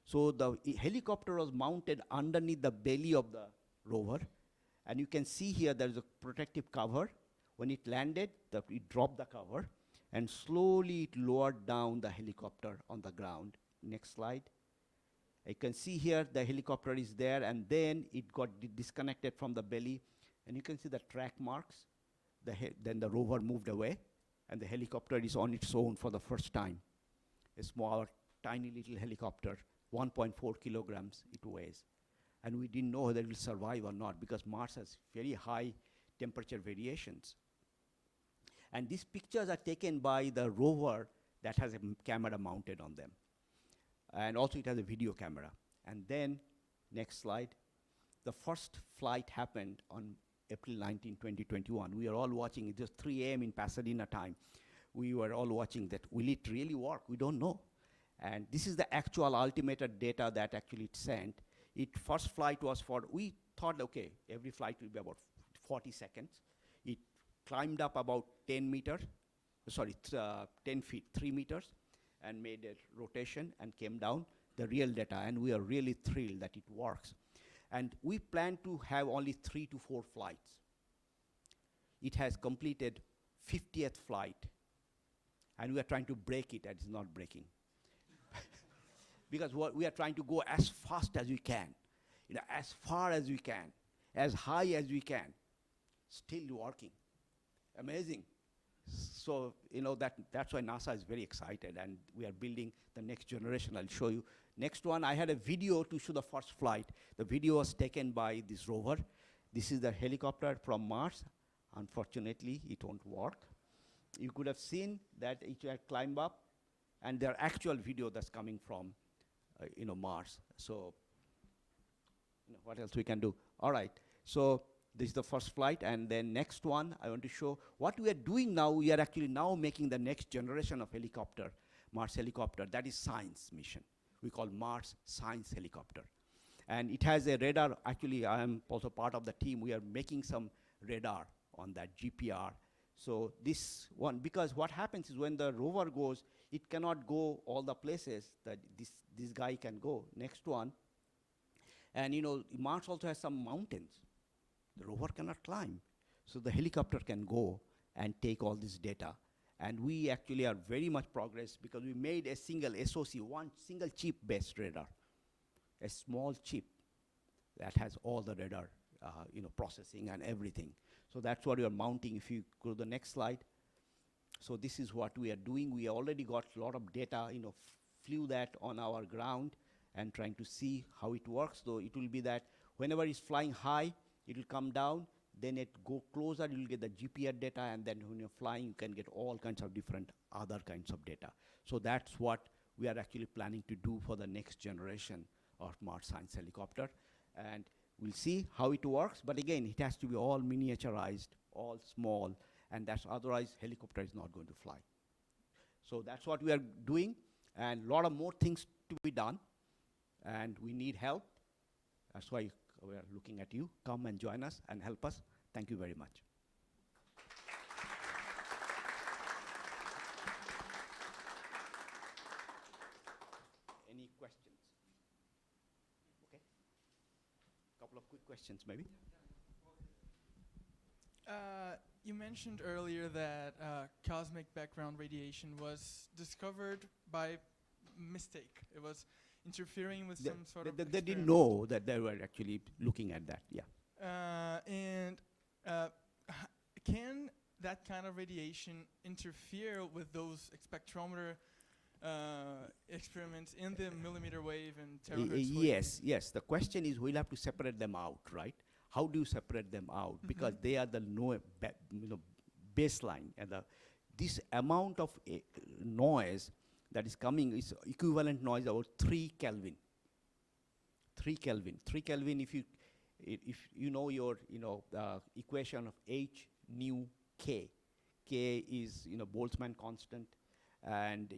S4: So the helicopter was mounted underneath the belly of the rover. And you can see here there is a protective cover. When it landed, it dropped the cover. And slowly it lowered down the helicopter on the ground. Next slide. You can see here the helicopter is there, and then it got disconnected from the belly. And you can see the track marks. Then the rover moved away, and the helicopter is on its own for the first time. A small, tiny little helicopter, 1.4 kilograms it weighs. And we didn't know whether it will survive or not, because Mars has very high temperature variations. And these pictures are taken by the rover that has a camera mounted on them. And also it has a video camera. And then, next slide, the first flight happened on April 19, 2021. We are all watching, it was 3 a.m. in Pasadena time. We were all watching that. Will it really work? We don't know. And this is the actual altimeter data that actually it sent. First flight was we thought, okay, every flight will be about 40 seconds. It climbed up about 10 feet, 3 meters, and made a rotation and came down, the real data. And we are really thrilled that it works. And we plan to have only 3 to 4 flights. It has completed 50th flight. And we are trying to break it, and it's not breaking. Because we are trying to go as fast as we can, as far as we can, as high as we can. Still working. Amazing. So, that's why NASA is very excited, and we are building the next generation. I'll show you. Next one, I had a video to show the first flight. The video was taken by this rover. This is the helicopter from Mars. Unfortunately, it won't work. You could have seen that it had climbed up, and there are actual video that's coming from, Mars. So, what else we can do? All right. So this is the first flight, and then next one, I want to show what we are doing now. We are actually now making the next generation of helicopter, Mars helicopter. That is science mission. We call Mars Science Helicopter. And it has a radar. Actually, I am also part of the team. We are making some radar on that GPR. So this one, because what happens is when the rover goes, it cannot go all the places that this guy can go. Next one. And Mars also has some mountains. The rover cannot climb. So the helicopter can go and take all this data. And we actually are very much progress because we made a single SoC, one single chip-based radar, a small chip that has all the radar, processing and everything. So that's what we are mounting. If you go to the next slide. So this is what we are doing. We already got a lot of data, flew that on our ground and trying to see how it works. So it will be that whenever it's flying high, it will come down, then it go closer, you'll get the GPR data, and then when you're flying, you can get all kinds of different other kinds of data. So that's what we are actually planning to do for the next generation of Mars Science Helicopter. And we'll see how it works, but again, it has to be all miniaturized, all small, and that's otherwise helicopter is not going to fly. So that's what we are doing, and a lot of more things to be done, and we need help. That's why we are looking at you. Come and join us and help us. Thank you very much. Any questions? Okay. Couple of quick questions, maybe.
S6: You mentioned earlier that cosmic background radiation was discovered by mistake. interfering with
S4: They,
S6: some sort of
S4: they didn't
S6: experiment.
S4: know that they were actually looking at that. Yeah.
S6: And can that kind of radiation interfere with those spectrometer experiments in the millimeter wave and terahertz wave?
S4: Yes, yes. The question is, we'll have to separate them out, right? How do you separate them out? Because they are the baseline, and this amount of noise that is coming is equivalent noise about 3 Kelvin. 3 Kelvin. 3 Kelvin. If you know your equation of H nu K. K is Boltzmann constant, and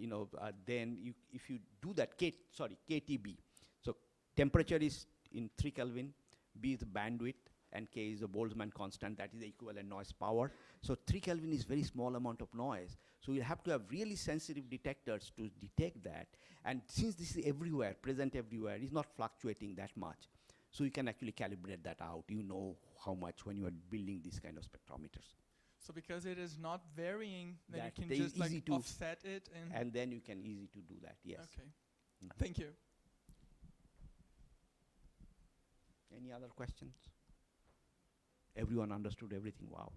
S4: then if you do that KTB. So temperature is in 3 Kelvin, B is the bandwidth, and K is the Boltzmann constant. That is the equivalent noise power. So 3 Kelvin is very small amount of noise. So you have to have really sensitive detectors to detect that. And since this is everywhere, present everywhere, it's not fluctuating that much. So you can actually calibrate that out. You know how much when you are building these kind of spectrometers.
S6: So because it is not varying, then
S4: That
S6: you
S4: they
S6: can just
S4: easy to
S6: offset it
S4: And then you can easy to do that, yes.
S6: Okay.
S4: Mhm.
S6: Thank you.
S4: Any other questions? Everyone understood everything, wow.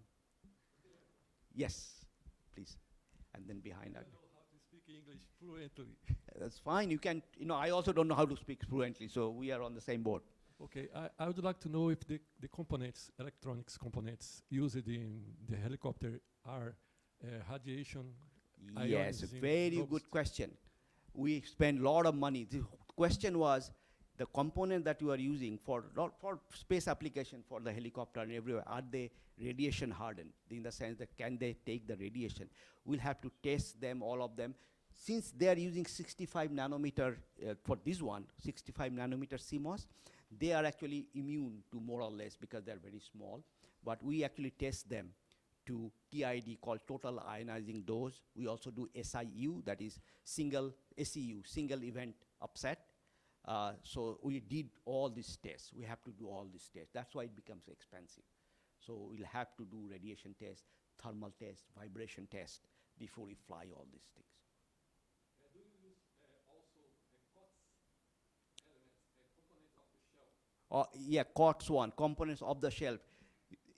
S4: Yes, please. And then behind that.
S8: I don't know how to speak English fluently.
S4: That's fine, you can, I also don't know how to speak fluently, so we are on the same boat.
S8: Okay, I would like to know if the components, electronics components used in the helicopter are radiation.
S4: Yes,
S8: ions in
S4: very
S8: robust.
S4: good question. We spend a lot of money. The question was, the component that you are using for space application for the helicopter and everywhere, are they radiation hardened? In the sense that can they take the radiation? We'll have to test them, all of them. Since they are using 65 nanometer for this one, 65 nanometer CMOS, they are actually immune to more or less because they're very small. But we actually test them to TID, called total ionizing dose. We also do SIU, that is single SEU, single event upset. So we did all these tests. We have to do all these tests. That's why it becomes expensive. So we'll have to do radiation test, thermal test, vibration test before we fly all these things.
S8: Do you use also COTS elements, components of the shell?
S4: Yeah, COTS one, components of the shelf.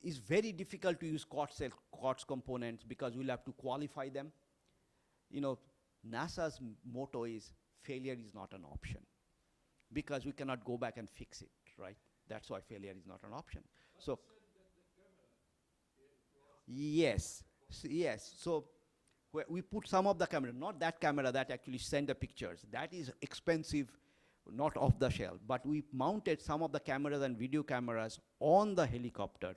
S4: It's very difficult to use COTS components because we'll have to qualify them. NASA's motto is failure is not an option, because we cannot go back and fix it, right? That's why failure is not an option.
S8: But
S4: So,
S8: you said that the camera,
S4: yes, yes. So we put some of the camera, not that camera that actually send the pictures. That is expensive, not off the shelf. But we mounted some of the cameras and video cameras on the helicopter,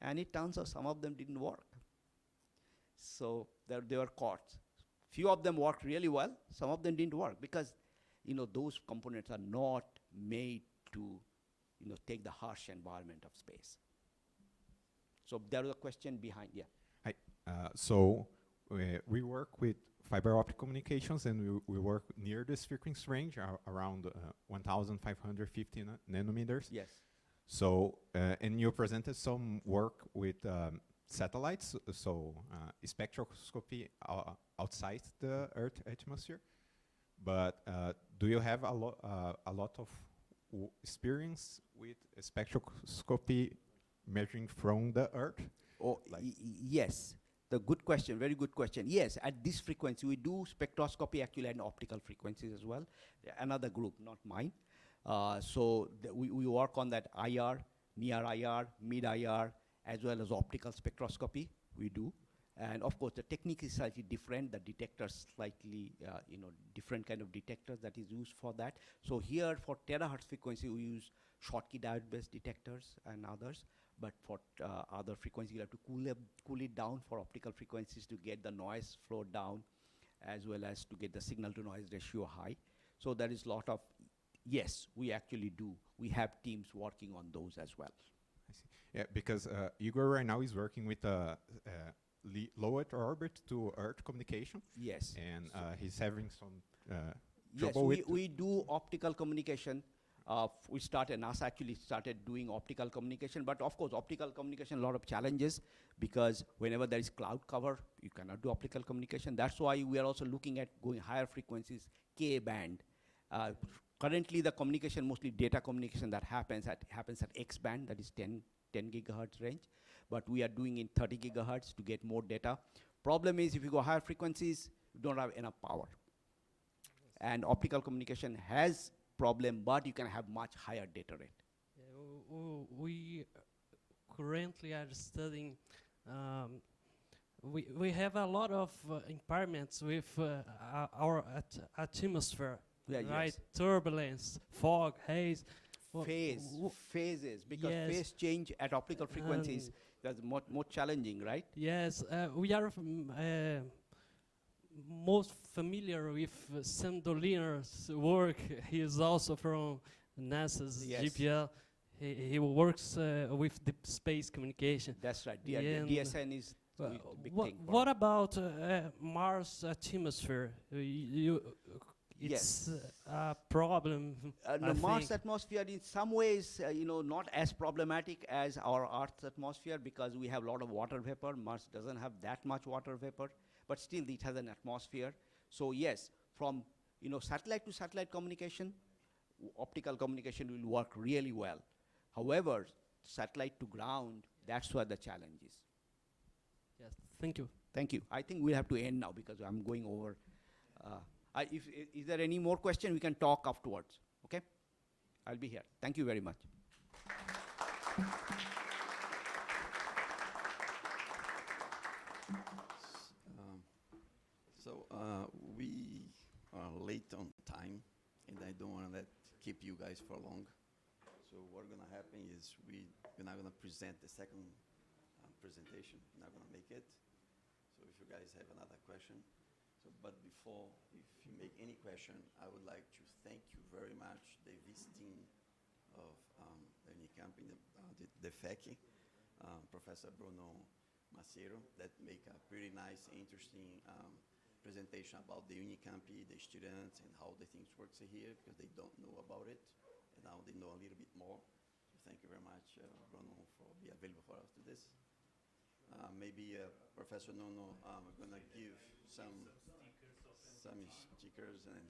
S4: and it turns out some of them didn't work. So they were caught. Few of them worked really well. Some of them didn't work because those components are not made to take the harsh environment of space. So there was a question behind, yeah.
S9: Hi. So we work with fiber optic communications, and we work near this frequency range, around 1,550 nanometers.
S4: Yes.
S9: So, and you presented some work with satellites, so spectroscopy outside the Earth atmosphere. But do you have a lot of experience with spectroscopy measuring from the Earth?
S4: Oh, yes. The good question, very good question. Yes, at this frequency, we do spectroscopy actually at optical frequencies as well. Another group, not mine. So we work on that IR, near IR, mid IR, as well as optical spectroscopy, we do. And of course, the technique is slightly different. The detectors slightly, different kind of detectors that is used for that. So here for terahertz frequency, we use Schottky diode-based detectors and others. But for other frequencies, you have to cool it down for optical frequencies to get the noise flow down, as well as to get the signal-to-noise ratio high. So there is a lot of, yes, we actually do. We have teams working on those as well.
S9: I see. Yeah, because Igor right now is working with low Earth orbit to Earth communication.
S4: Yes.
S9: And he's having some
S4: Yes,
S9: trouble with.
S4: we do optical communication. NASA actually started doing optical communication, but of course, optical communication, a lot of challenges, because whenever there is cloud cover, you cannot do optical communication. That's why we are also looking at going higher frequencies, K band. Currently, the communication, mostly data communication that happens at X band, that is 10 gigahertz range. But we are doing in 30 gigahertz to get more data. Problem is, if you go higher frequencies, you don't have enough power. And optical communication has problem, but you can have much higher data rate.
S10: We currently are studying, we have a lot of impairments with our atmosphere,
S4: Yeah,
S10: right?
S4: yes.
S10: Turbulence, fog, haze.
S4: Phases, because
S10: yes.
S4: phase change at optical frequencies, that's more challenging, right?
S10: Yes, we are most familiar with Sam Dolliner's work. He is also from NASA's
S4: Yes.
S10: JPL. He works with deep space communication.
S4: That's right.
S10: And
S4: DSN is
S10: Well,
S4: the big
S10: what,
S4: thing. for
S10: what
S4: us.
S10: about Mars atmosphere? It's a problem.
S4: No,
S10: I
S4: Mars
S10: think.
S4: atmosphere in some ways, not as problematic as our Earth's atmosphere because we have a lot of water vapor. Mars doesn't have that much water vapor, but still it has an atmosphere. So yes, from satellite to satellite communication, optical communication will work really well. However, satellite to ground, that's where the challenge is.
S10: Yes, thank you.
S4: Thank you. I think we'll have to end now because I'm going over. Is there any more question? We can talk afterwards. Okay? I'll be here. Thank you very much.
S2: We are late on time, and I don't want to keep you guys for long. So what's going to happen is we're not going to present the second presentation. We're not going to make it. So if you guys have another question. But before, if you make any question, I would like to thank you very much, the visiting of the Unicamp, the FEEC, Professor Bruno Maceiro, that make a pretty nice, interesting presentation about the Unicamp, the students, and how the things works here, because they don't know about it, and now they know a little bit more. So thank you very much, Bruno, for being available for us to this. Maybe Professor Nuno, we're going to give some stickers and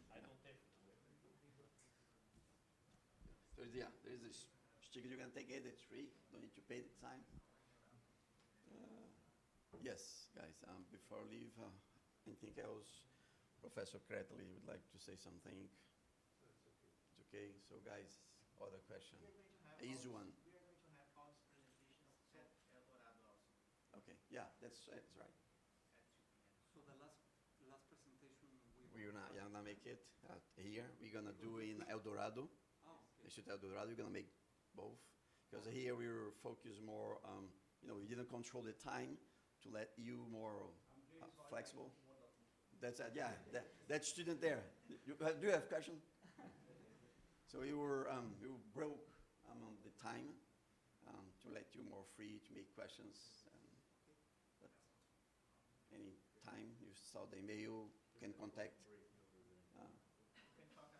S2: there's this sticker you can take it. It's free. Don't need to pay the time. Yes, guys. Before I leave, anything else? Professor Cretley would like to say something. It's okay. So, guys, other question. Easy one.
S11: We are going to have all these presentations at Eldorado also.
S2: Okay. Yeah, that's right.
S3: So the last presentation
S2: We're not make it here. We're gonna do in Eldorado. Institute Eldorado. We're gonna make both because here we were focused more. We didn't control the time to let you more flexible. That's it. Yeah, that student there. Do you have question? So we broke the time to let you more free to make questions. But any time you saw the email, can contact.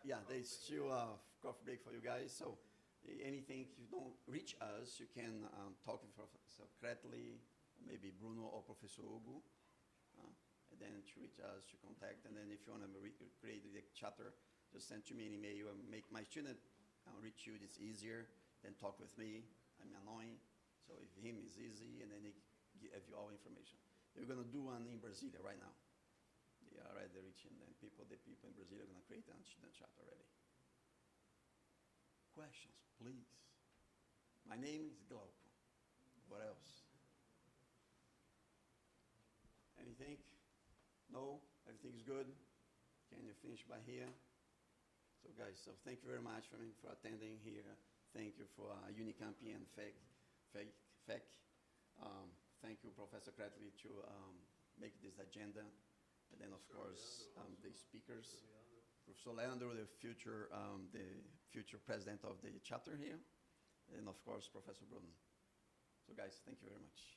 S2: Yeah, there's still a coffee break for you guys. So anything, if you don't reach us, you can talk with Professor Cretley, maybe Bruno or Professor Hugo. And then to reach us, to contact. And then if you want to create the chatter, just send to me an email and make my student reach you. It's easier than talk with me. I'm annoying. So if him is easy, and then they give you all information. We're going to do one in Brasilia right now. They are already reaching, and the people in Brazil are going to create a student chat already. Questions, please. My name is Goutam. What else? Anything? No? Everything's good? Can you finish by here? So guys, thank you very much for attending here. Thank you for Unicamp and FEEC. Thank you, Professor Cretley, to make this agenda. And then, of course, the speakers. Professor Leandro, the future president of the chapter here. And, of course, Professor Bruno. So, guys, thank you very much.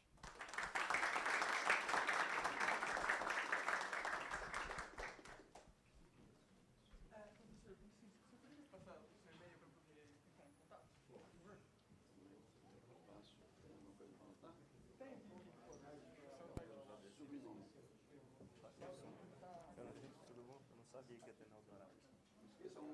S5: Tudo bom? Eu não sabia que ia ter na Eldorado.
S2: Esqueçam